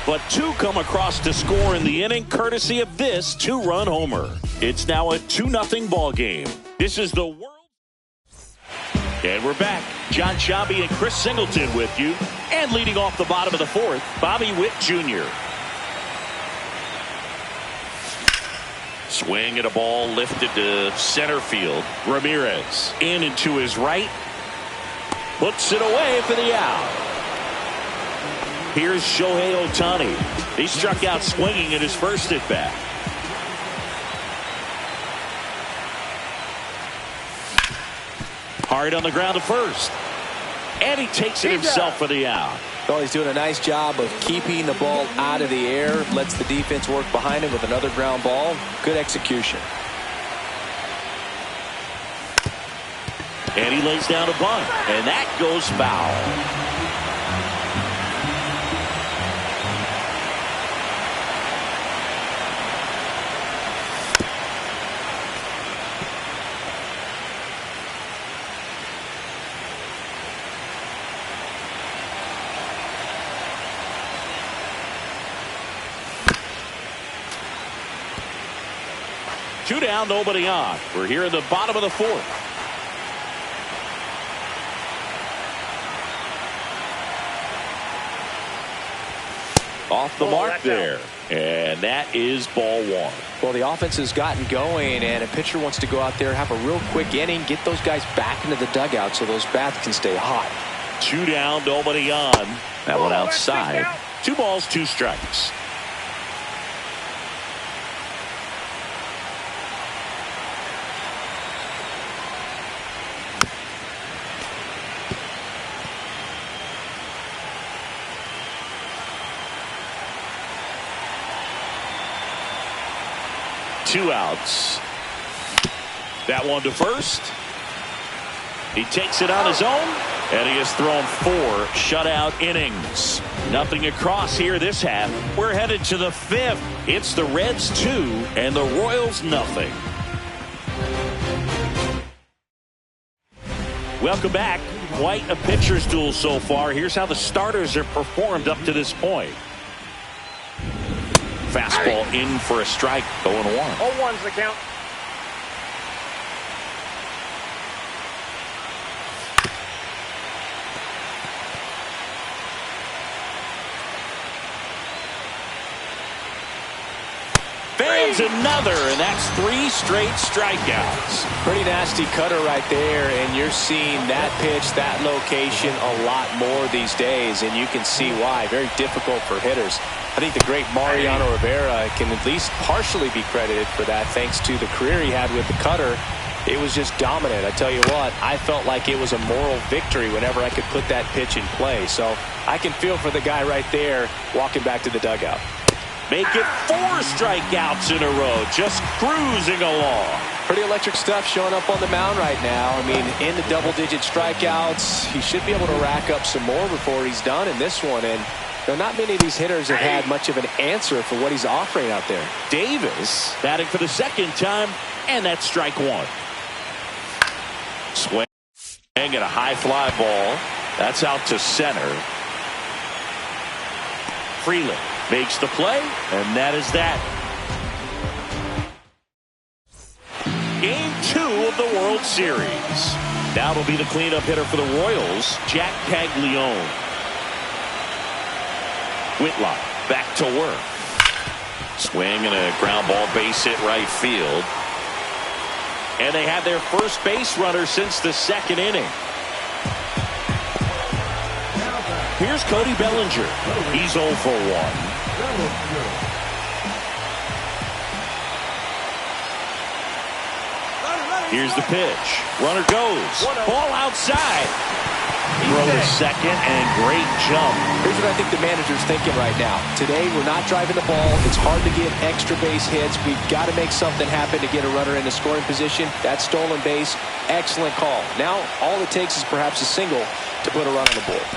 But 2 come across to score in the inning, courtesy of this 2-run homer. It's now a 2-0 ball game. This is the world. And we're back. Jon Sciambi and Chris Singleton with you. And leading off the bottom of the 4th, Bobby Witt Jr. Swing and a ball lifted to center field. Ramirez in and to his right. Puts it away for the out. Here's Shohei Ohtani. He struck out swinging in his first at bat. Hard on the ground to first. And he takes it himself for the out. Well, he's doing a nice job of keeping the ball out of the air. Lets the defense work behind him with another ground ball. Good execution. And he lays down a bunt. And that goes foul. Two down, nobody on. We're here in the bottom of the 4th. Off the mark there. And that is ball 1. Well, the offense has gotten going, and a pitcher wants to go out there, have a real quick inning, get those guys back into the dugout so those bats can stay hot. 2 down, nobody on. That one outside. 2 balls, 2 strikes. 2 outs. That one to first. He takes it on his own, and he has thrown 4 shutout innings. Nothing across here this half. We're headed to the 5th. It's the Reds 2 and the Royals nothing. Welcome back. Quite a pitcher's duel so far. Here's how the starters have performed up to this point. Fastball in for a strike. 0-1. 0-1's the count. Fans another, and that's 3 straight strikeouts. Pretty nasty cutter right there, and you're seeing that pitch, that location a lot more these days, and you can see why. Very difficult for hitters. I think the great Mariano Rivera can at least partially be credited for that thanks to the career he had with the cutter. It was just dominant. I tell you what, I felt like it was a moral victory whenever I could put that pitch in play. So I can feel for the guy right there walking back to the dugout. Make it 4 strikeouts in a row, just cruising along. Pretty electric stuff showing up on the mound right now. I mean, in the double-digit strikeouts, he should be able to rack up some more before he's done in this one. And not many of these hitters have had much of an answer for what he's offering out there. Davis batting for the 2nd time, and that's strike 1. Swing at a high fly ball. That's out to center. Freeland makes the play, and that is that. Game 2 of the World Series. Now it'll be the cleanup hitter for the Royals, Jack Caglione. Whitlock back to work. Swing and a ground ball, base hit right field. And they have their first base runner since the 2nd inning. Here's Cody Bellinger. He's 0 for 1. Here's the pitch. Runner goes. Ball outside. Throw to second, and great jump. Here's what I think the manager's thinking right now. Today, we're not driving the ball. It's hard to get extra base hits. We've got to make something happen to get a runner in the scoring position. That stolen base, excellent call. Now, all it takes is perhaps a single to put a run on the board.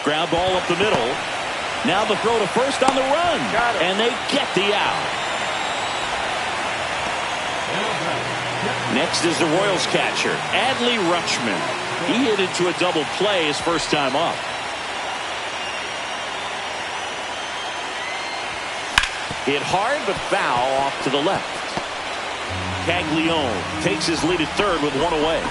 Ground ball up the middle. Now the throw to first on the run. And they get the out. Next is the Royals catcher, Adley Rutschman. He hit into a double play his first time up. Hit hard but foul off to the left. Caglione takes his lead at third with 1 away.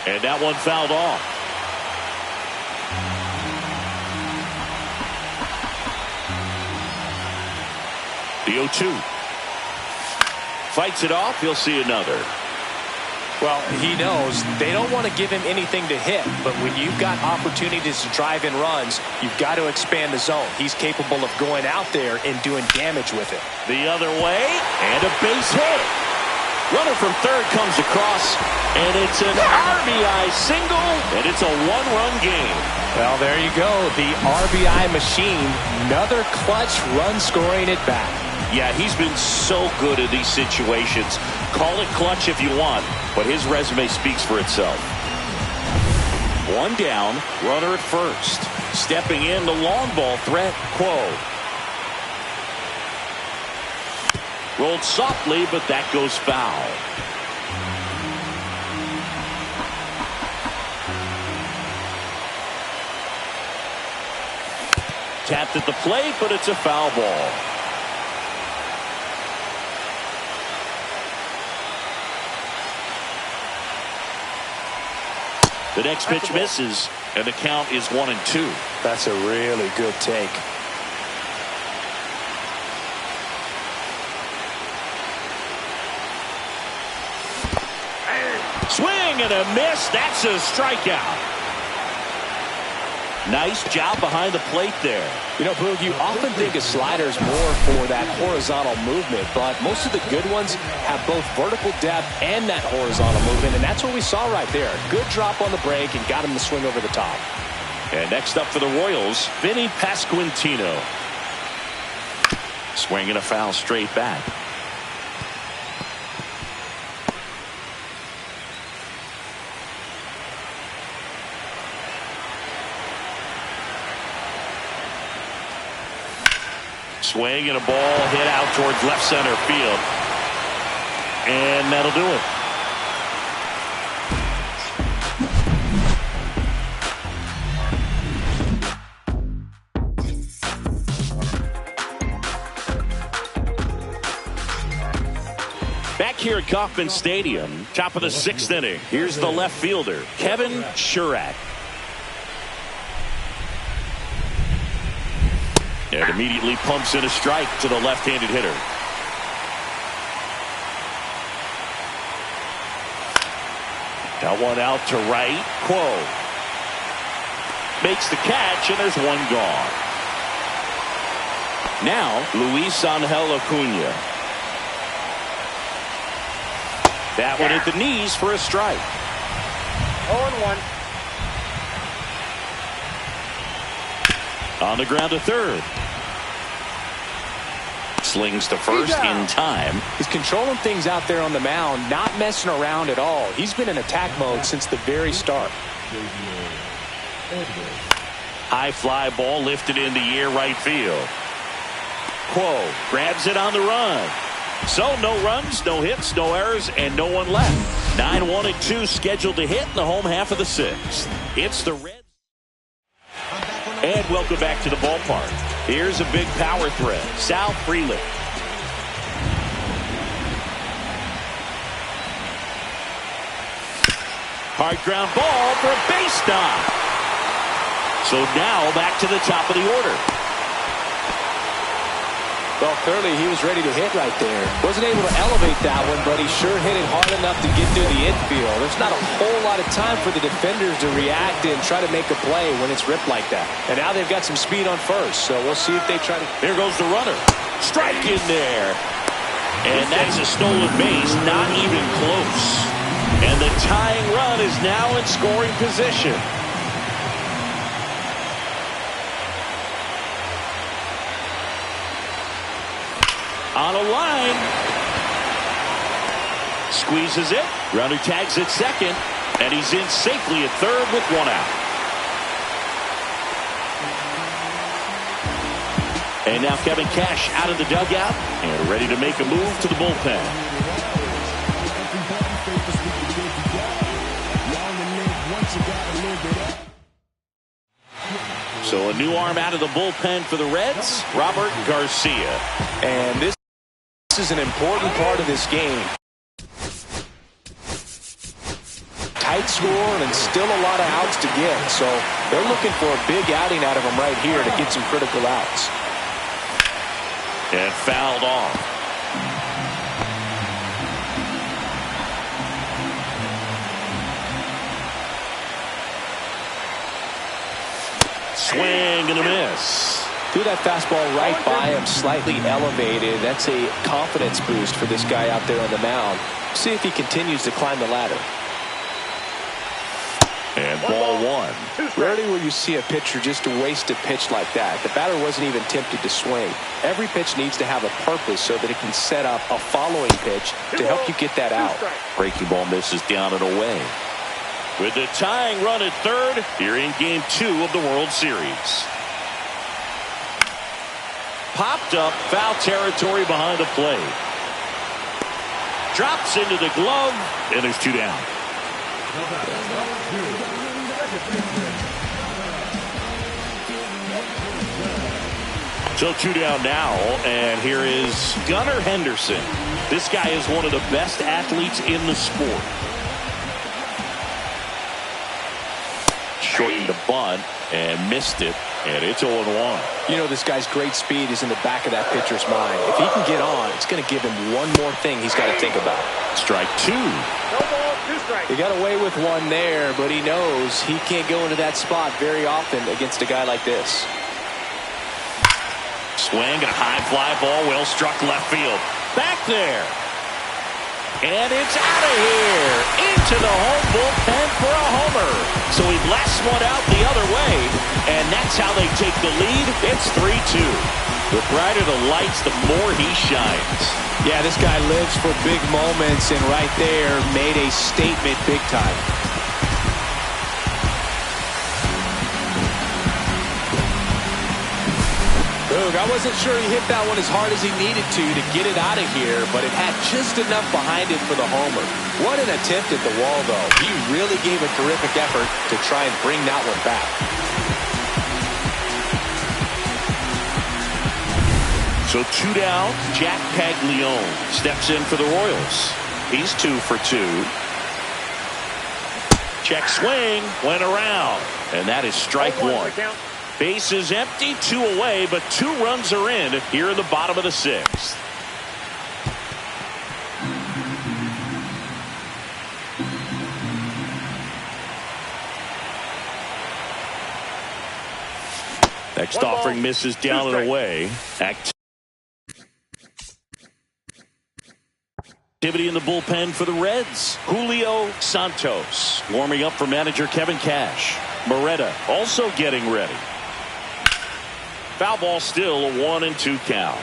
And that one fouled off. The 0-2. Fights it off. He'll see another. Well, he knows they don't want to give him anything to hit, but when you've got opportunities to drive in runs, you've got to expand the zone. He's capable of going out there and doing damage with it. The other way, and a base hit. Runner from third comes across, and it's an RBI single, and it's a 1-run game. Well, there you go. The RBI machine. Another clutch run scoring at bat. Yeah, he's been so good in these situations. Call it clutch if you want, but his resume speaks for itself. 1 down, runner at first. Stepping in, the long ball threat, Quo. Rolled softly, but that goes foul. Tapped at the plate, but it's a foul ball. The next pitch misses, and the count is 1-2. That's a really good take. Swing and a miss. That's a strikeout. Nice job behind the plate there. You know, Boog, you often think of sliders more for that horizontal movement, but most of the good ones have both vertical depth and that horizontal movement, and that's what we saw right there. Good drop on the break and got him to swing over the top. And next up for the Royals, Vinny Pasquantino. Swinging a foul straight back. Swing and a ball hit out towards left center field. And that'll do it. Back here at Kauffman Stadium, top of the 6th inning. Here's the left fielder, Kevin Shurak. And immediately pumps in a strike to the left-handed hitter. Now one out to right. Quo makes the catch, and there's one gone. Now Luis Angel Acuna. That one at the knees for a strike. 0-1. On the ground to third. Slings to first in time. He's controlling things out there on the mound, not messing around at all. He's been in attack mode since the very start. High fly ball lifted in the air right field. Quo grabs it on the run. So no runs, no hits, no errors, and no one left. 9-1-2 scheduled to hit in the home half of the 6th. It's the Reds. And welcome back to the ballpark. Here's a big power threat. Sal Frelick. Hard ground ball for a base stop. So now back to the top of the order. Well, clearly he was ready to hit right there. Wasn't able to elevate that one, but he sure hit it hard enough to get through the infield. There's not a whole lot of time for the defenders to react and try to make a play when it's ripped like that. And now they've got some speed on first, so we'll see if they try to... Here goes the runner. Strike in there. And that's a stolen base, not even close. And the tying run is now in scoring position. On a line. Squeezes it. Runner tags at second. And he's in safely at third with one out. And now Kevin Cash out of the dugout and ready to make a move to the bullpen. So a new arm out of the bullpen for the Reds, Robert Garcia. And this is an important part of this game. Tight score and still a lot of outs to get. So they're looking for a big outing out of him right here to get some critical outs. And fouled off. Swing and a miss. Threw that fastball right by him, slightly elevated. That's a confidence boost for this guy out there on the mound. See if he continues to climb the ladder. And ball one. Rarely will you see a pitcher just waste a pitch like that. The batter wasn't even tempted to swing. Every pitch needs to have a purpose so that it can set up a following pitch to help you get that out. Breaking ball misses down and away. With the tying run at third, here in Game 2 of the World Series. Popped up, foul territory behind the plate. Drops into the glove, and there's two down. So two down now, and here is Gunnar Henderson. This guy is one of the best athletes in the sport. Shortened the bunt and missed it, and it's 0-1. You know, this guy's great speed is in the back of that pitcher's mind. If he can get on, it's going to give him one more thing he's got to think about. Strike two. No ball, two strikes. He got away with one there, but he knows he can't go into that spot very often against a guy like this. Swing and a high fly ball, well struck left field. Back there. And it's out of here. Into the home bullpen for a homer. So he blasts one out the other way, and that's how they take the lead. It's 3-2. The brighter the lights, the more he shines. Yeah, this guy lives for big moments, and right there made a statement big time. Boog, I wasn't sure he hit that one as hard as he needed to get it out of here, but it had just enough behind it for the homer. What an attempt at the wall, though. He really gave a terrific effort to try and bring that one back. So 2 down, Jack Paglione steps in for the Royals. He's 2 for 2. Check swing, went around, and that is strike 1. Base is empty, 2 away, but 2 runs are in here in the bottom of the 6th. Next offering misses down and away. Activity in the bullpen for the Reds. Julio Santos warming up for manager Kevin Cash. Moreta also getting ready. Foul ball, still a 1-2 count.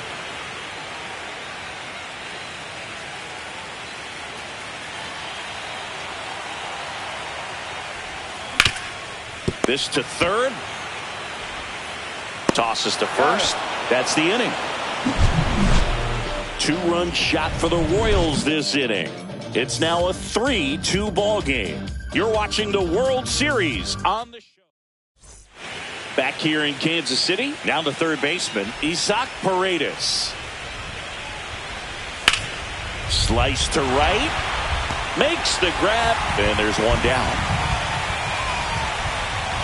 This to third. Tosses to first. That's the inning. 2-run shot for the Royals this inning. It's now a 3-2 ball game. You're watching the World Series on the show. Back here in Kansas City, now the third baseman, Isaac Paredes. Slice to right, makes the grab, and there's one down.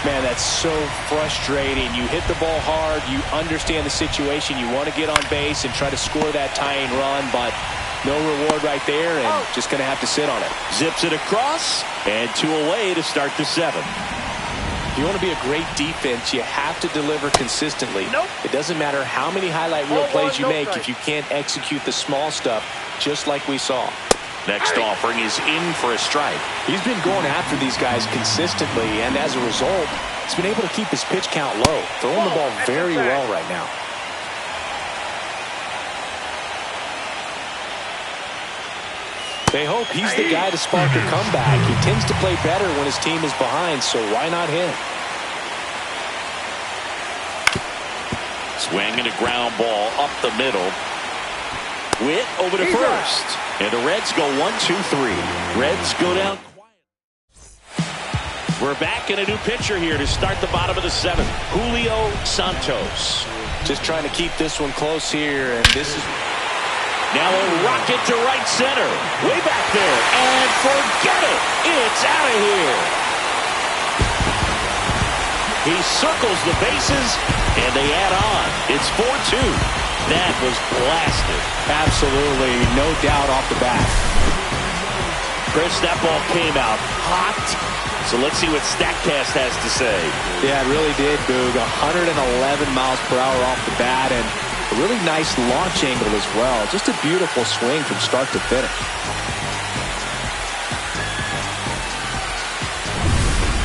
Man, that's so frustrating. You hit the ball hard, you understand the situation, you want to get on base and try to score that tying run, but no reward right there, and just going to have to sit on it. Zips it across, and 2 away to start the 7th. If you want to be a great defense, you have to deliver consistently. It doesn't matter how many highlight reel plays you make if you can't execute the small stuff, just like we saw. Next offering is in for a strike. He's been going after these guys consistently, and as a result, he's been able to keep his pitch count low, throwing the ball very well right now. They hope he's the guy to spark a comeback. He tends to play better when his team is behind, so why not him? Swing and a ground ball up the middle. Witt over to first. And the Reds go 1-2-3. Reds go down quiet. We're back in a new pitcher here to start the bottom of the 7th. Julio Santos. Just trying to keep this one close here, and this is... Now a rocket to right center. Way back there. And forget it. It's out of here. He circles the bases, and they add on. It's 4-2. That was blasted. Absolutely, no doubt off the bat. Chris, that ball came out hot. So let's see what StatCast has to say. Yeah, it really did, Boog. 111 miles per hour off the bat, and a really nice launch angle as well. Just a beautiful swing from start to finish.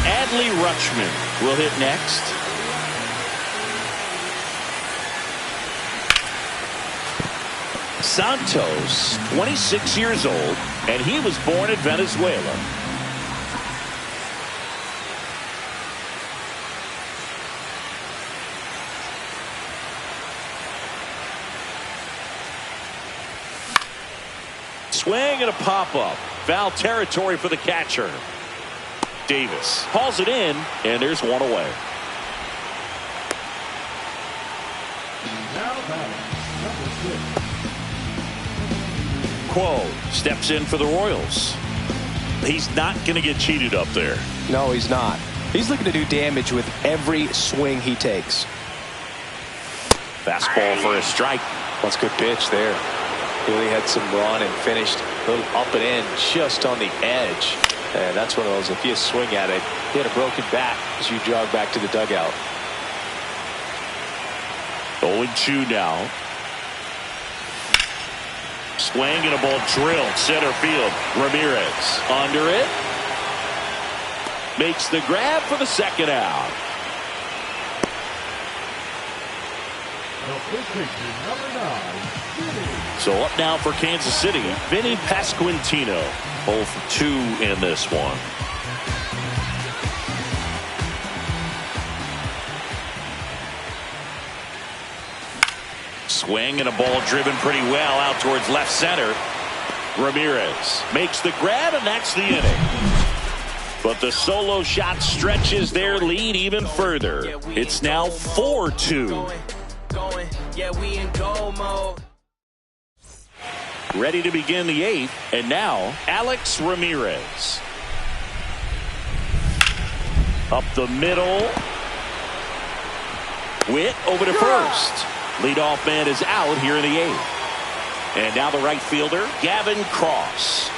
Adley Rutschman will hit next. Santos, 26 years old, and he was born in Venezuela. Swing and a pop-up. Foul territory for the catcher. Davis hauls it in, and there's one away. Quo steps in for the Royals. He's not going to get cheated up there. No, he's not. He's looking to do damage with every swing he takes. Fastball for a strike. That's a good pitch there. Really had some run and finished a little up and in just on the edge. And that's one of those, if you swing at it, he had a broken bat as you jog back to the dugout. 0-2 now. Swing and a ball drilled center field. Ramirez under it. makes the grab for the second out. So up now for Kansas City, Vinny Pasquantino. 0 for 2 in this one. Swing and a ball driven pretty well out towards left center. Ramirez makes the grab, and that's the inning. But the solo shot stretches their lead even further. It's now 4-2. Ready to begin the 8th, and now Alex Ramirez. Up the middle. Witt over to first. Leadoff man is out here in the 8th. And now the right fielder, Gavin Cross.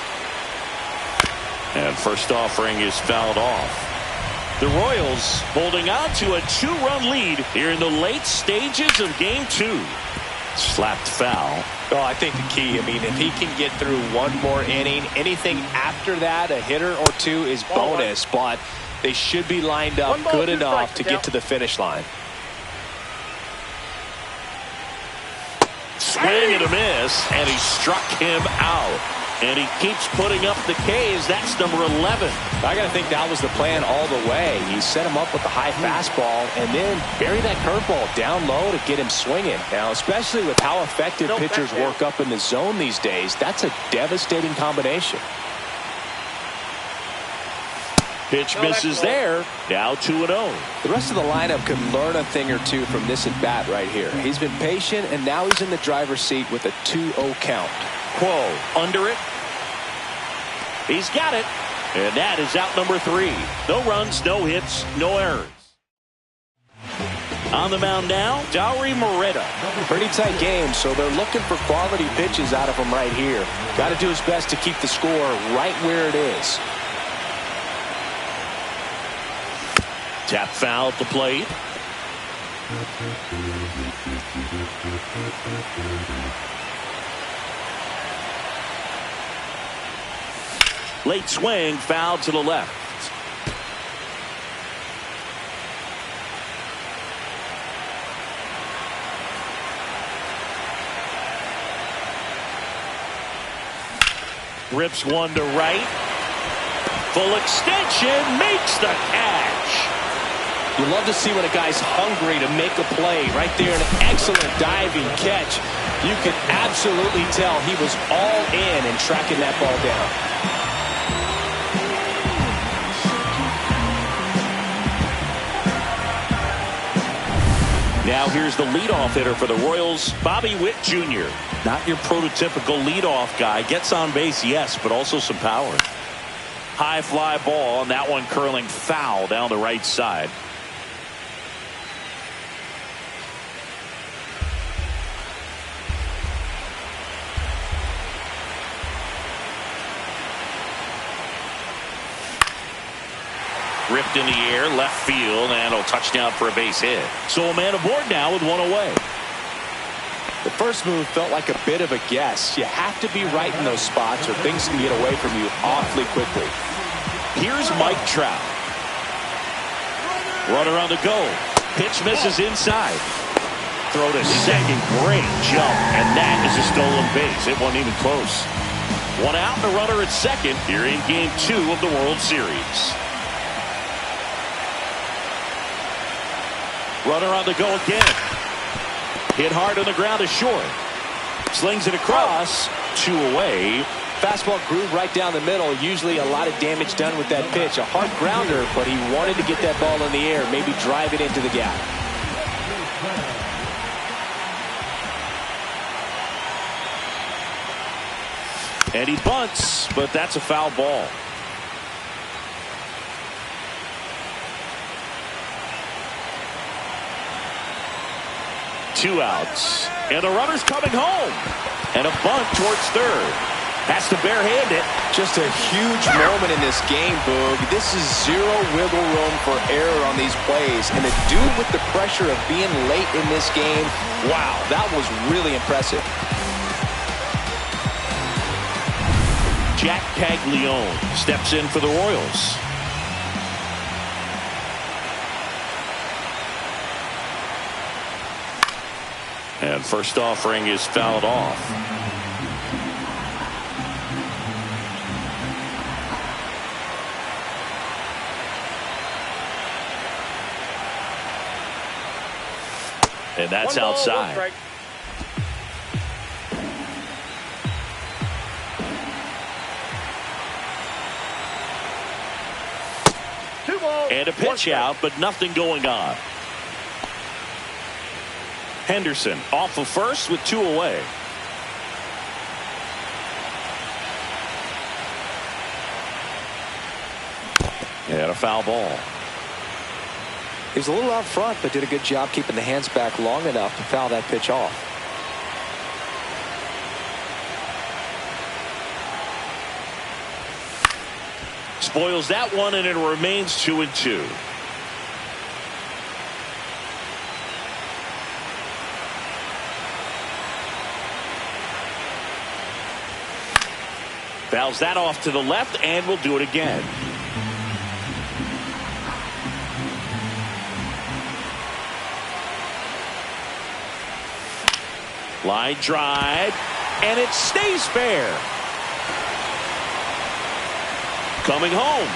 And first offering is fouled off. The Royals holding on to a 2-run lead here in the late stages of Game 2. Slapped foul. Oh, I think the key, if he can get through one more inning, anything after that, a hitter or two is bonus, but they should be lined up good enough to get to the finish line. Swing and a miss, and he struck him out. And he keeps putting up the Ks. That's number 11. I got to think that was the plan all the way. He set him up with the high fastball and then bury that curveball down low to get him swinging. Now, especially with how effective pitchers work up in the zone these days, that's a devastating combination. Pitch misses there. Now 2-0. The rest of the lineup could learn a thing or two from this at bat right here. He's been patient, and now he's in the driver's seat with a 2-0 count. Quo under it. He's got it. And that is out number 3. No runs, no hits, no errors. On the mound now, Dauri Moreta. Pretty tight game, so they're looking for quality pitches out of him right here. Got to do his best to keep the score right where it is. Tap foul at the plate. Late swing, foul to the left. Rips one to right. Full extension, makes the catch. You love to see when a guy's hungry to make a play. Right there, an excellent diving catch. You can absolutely tell he was all in tracking that ball down. Now here's the leadoff hitter for the Royals, Bobby Witt Jr. Not your prototypical leadoff guy. Gets on base, yes, but also some power. High fly ball, and that one curling foul down the right side. Ripped in the air, left field, and a touchdown for a base hit. So a man aboard now with one away. The first move felt like a bit of a guess. You have to be right in those spots or things can get away from you awfully quickly. Here's Mike Trout. Runner on the go. Pitch misses inside. Throw to second. Great jump. And that is a stolen base. It wasn't even close. One out and a runner at second here in Game 2 of the World Series. Runner on the go again. Hit hard on the ground is short. Slings it across. 2 away. Fastball groove right down the middle. Usually a lot of damage done with that pitch. A hard grounder, but he wanted to get that ball in the air. Maybe drive it into the gap. And he bunts, but that's a foul ball. Two outs. And the runner's coming home. And a bunt towards third. Has to barehand it. Just a huge moment in this game, Boog. This is zero wiggle room for error on these plays. And to do with the pressure of being late in this game, wow, that was really impressive. Jack Caglione steps in for the Royals. And first offering is fouled off. And that's outside. And a pitch out, but nothing going on. Henderson off of first with 2 away. And a foul ball. He was a little out front, but did a good job keeping the hands back long enough to foul that pitch off. Spoils that one, and it remains 2-2. Fouls that off to the left, and we'll do it again. Line drive, and it stays fair. Coming home.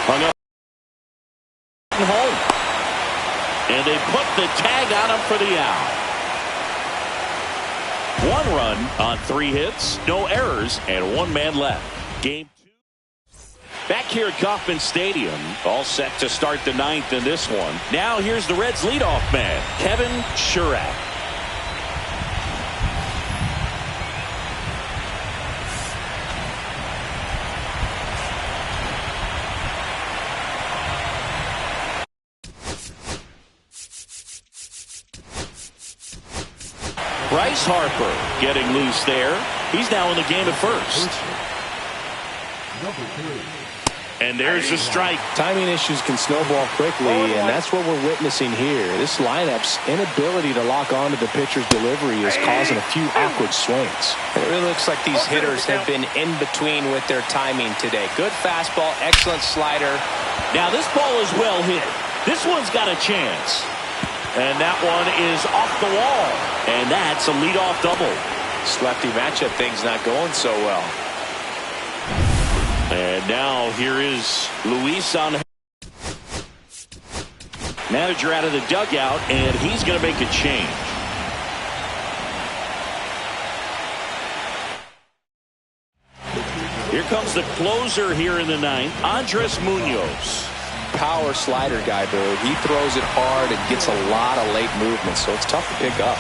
Hung up. Home. And they put the tag on him for the out. 1 run on 3 hits, no errors, and 1 man left. Game 2. Back here at Kauffman Stadium, all set to start the 9th in this one. Now here's the Reds' leadoff man, Kevin Shurak. Bryce Harper getting loose there. He's now in the game at first. And there's a strike. Timing issues can snowball quickly, and that's what we're witnessing here. This lineup's inability to lock onto the pitcher's delivery is causing a few awkward swings. It really looks like these hitters have been in between with their timing today. Good fastball, excellent slider. Now this ball is well hit. This one's got a chance. And that one is off the wall. And that's a leadoff double. This lefty matchup thing's not going so well. And now here is Luis on. Manager out of the dugout, and he's going to make a change. Here comes the closer here in the 9th, Andres Munoz. Power slider guy, Bird. He throws it hard and gets a lot of late movement, so it's tough to pick up.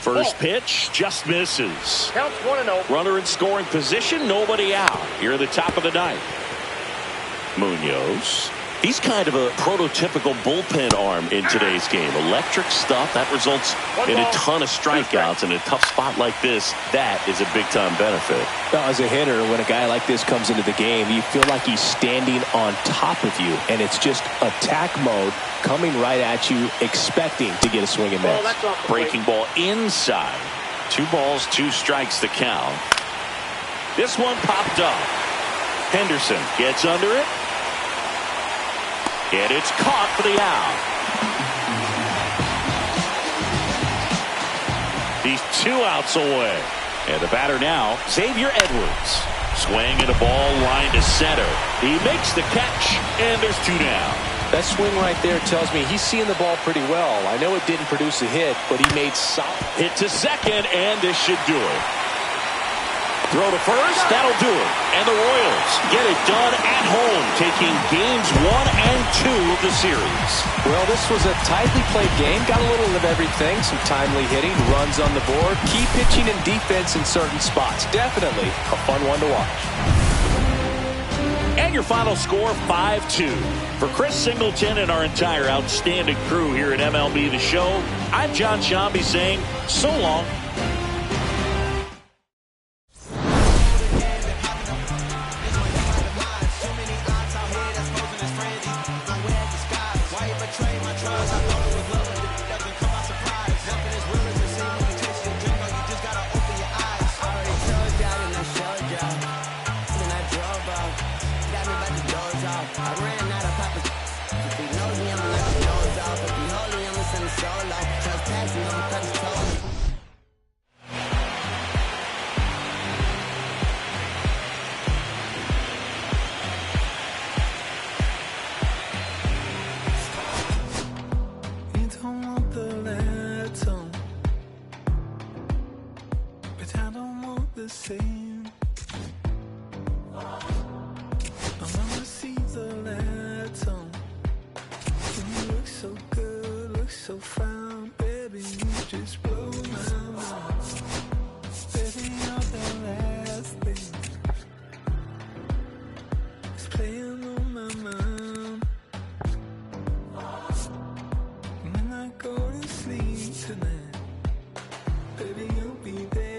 First pitch just misses. Counts 1-0. Runner in scoring position, nobody out. Here at the top of the 9th. Munoz. He's kind of a prototypical bullpen arm in today's game. Electric stuff that results in a ton of strikeouts. In a tough spot like this, that is a big-time benefit. Now, as a hitter, when a guy like this comes into the game, you feel like he's standing on top of you, and it's just attack mode coming right at you, expecting to get a swing and miss. Breaking ball inside. 2 balls, 2 strikes to count. This one popped up. Henderson gets under it. And it's caught for the out. He's 2 outs away. And the batter now, Xavier Edwards. Swing and a ball line to center. He makes the catch, and there's 2 down. That swing right there tells me he's seeing the ball pretty well. I know it didn't produce a hit, but he made solid. Hit to second, and this should do it. Throw to first. That'll do it. And the Royals get it done at home, taking games 1 and 2 of the series. Well, this was a tightly played game. Got a little of everything. Some timely hitting, runs on the board, key pitching and defense in certain spots. Definitely a fun one to watch. And your final score, 5-2. For Chris Singleton and our entire outstanding crew here at MLB The Show, I'm John Shambi saying so long. Say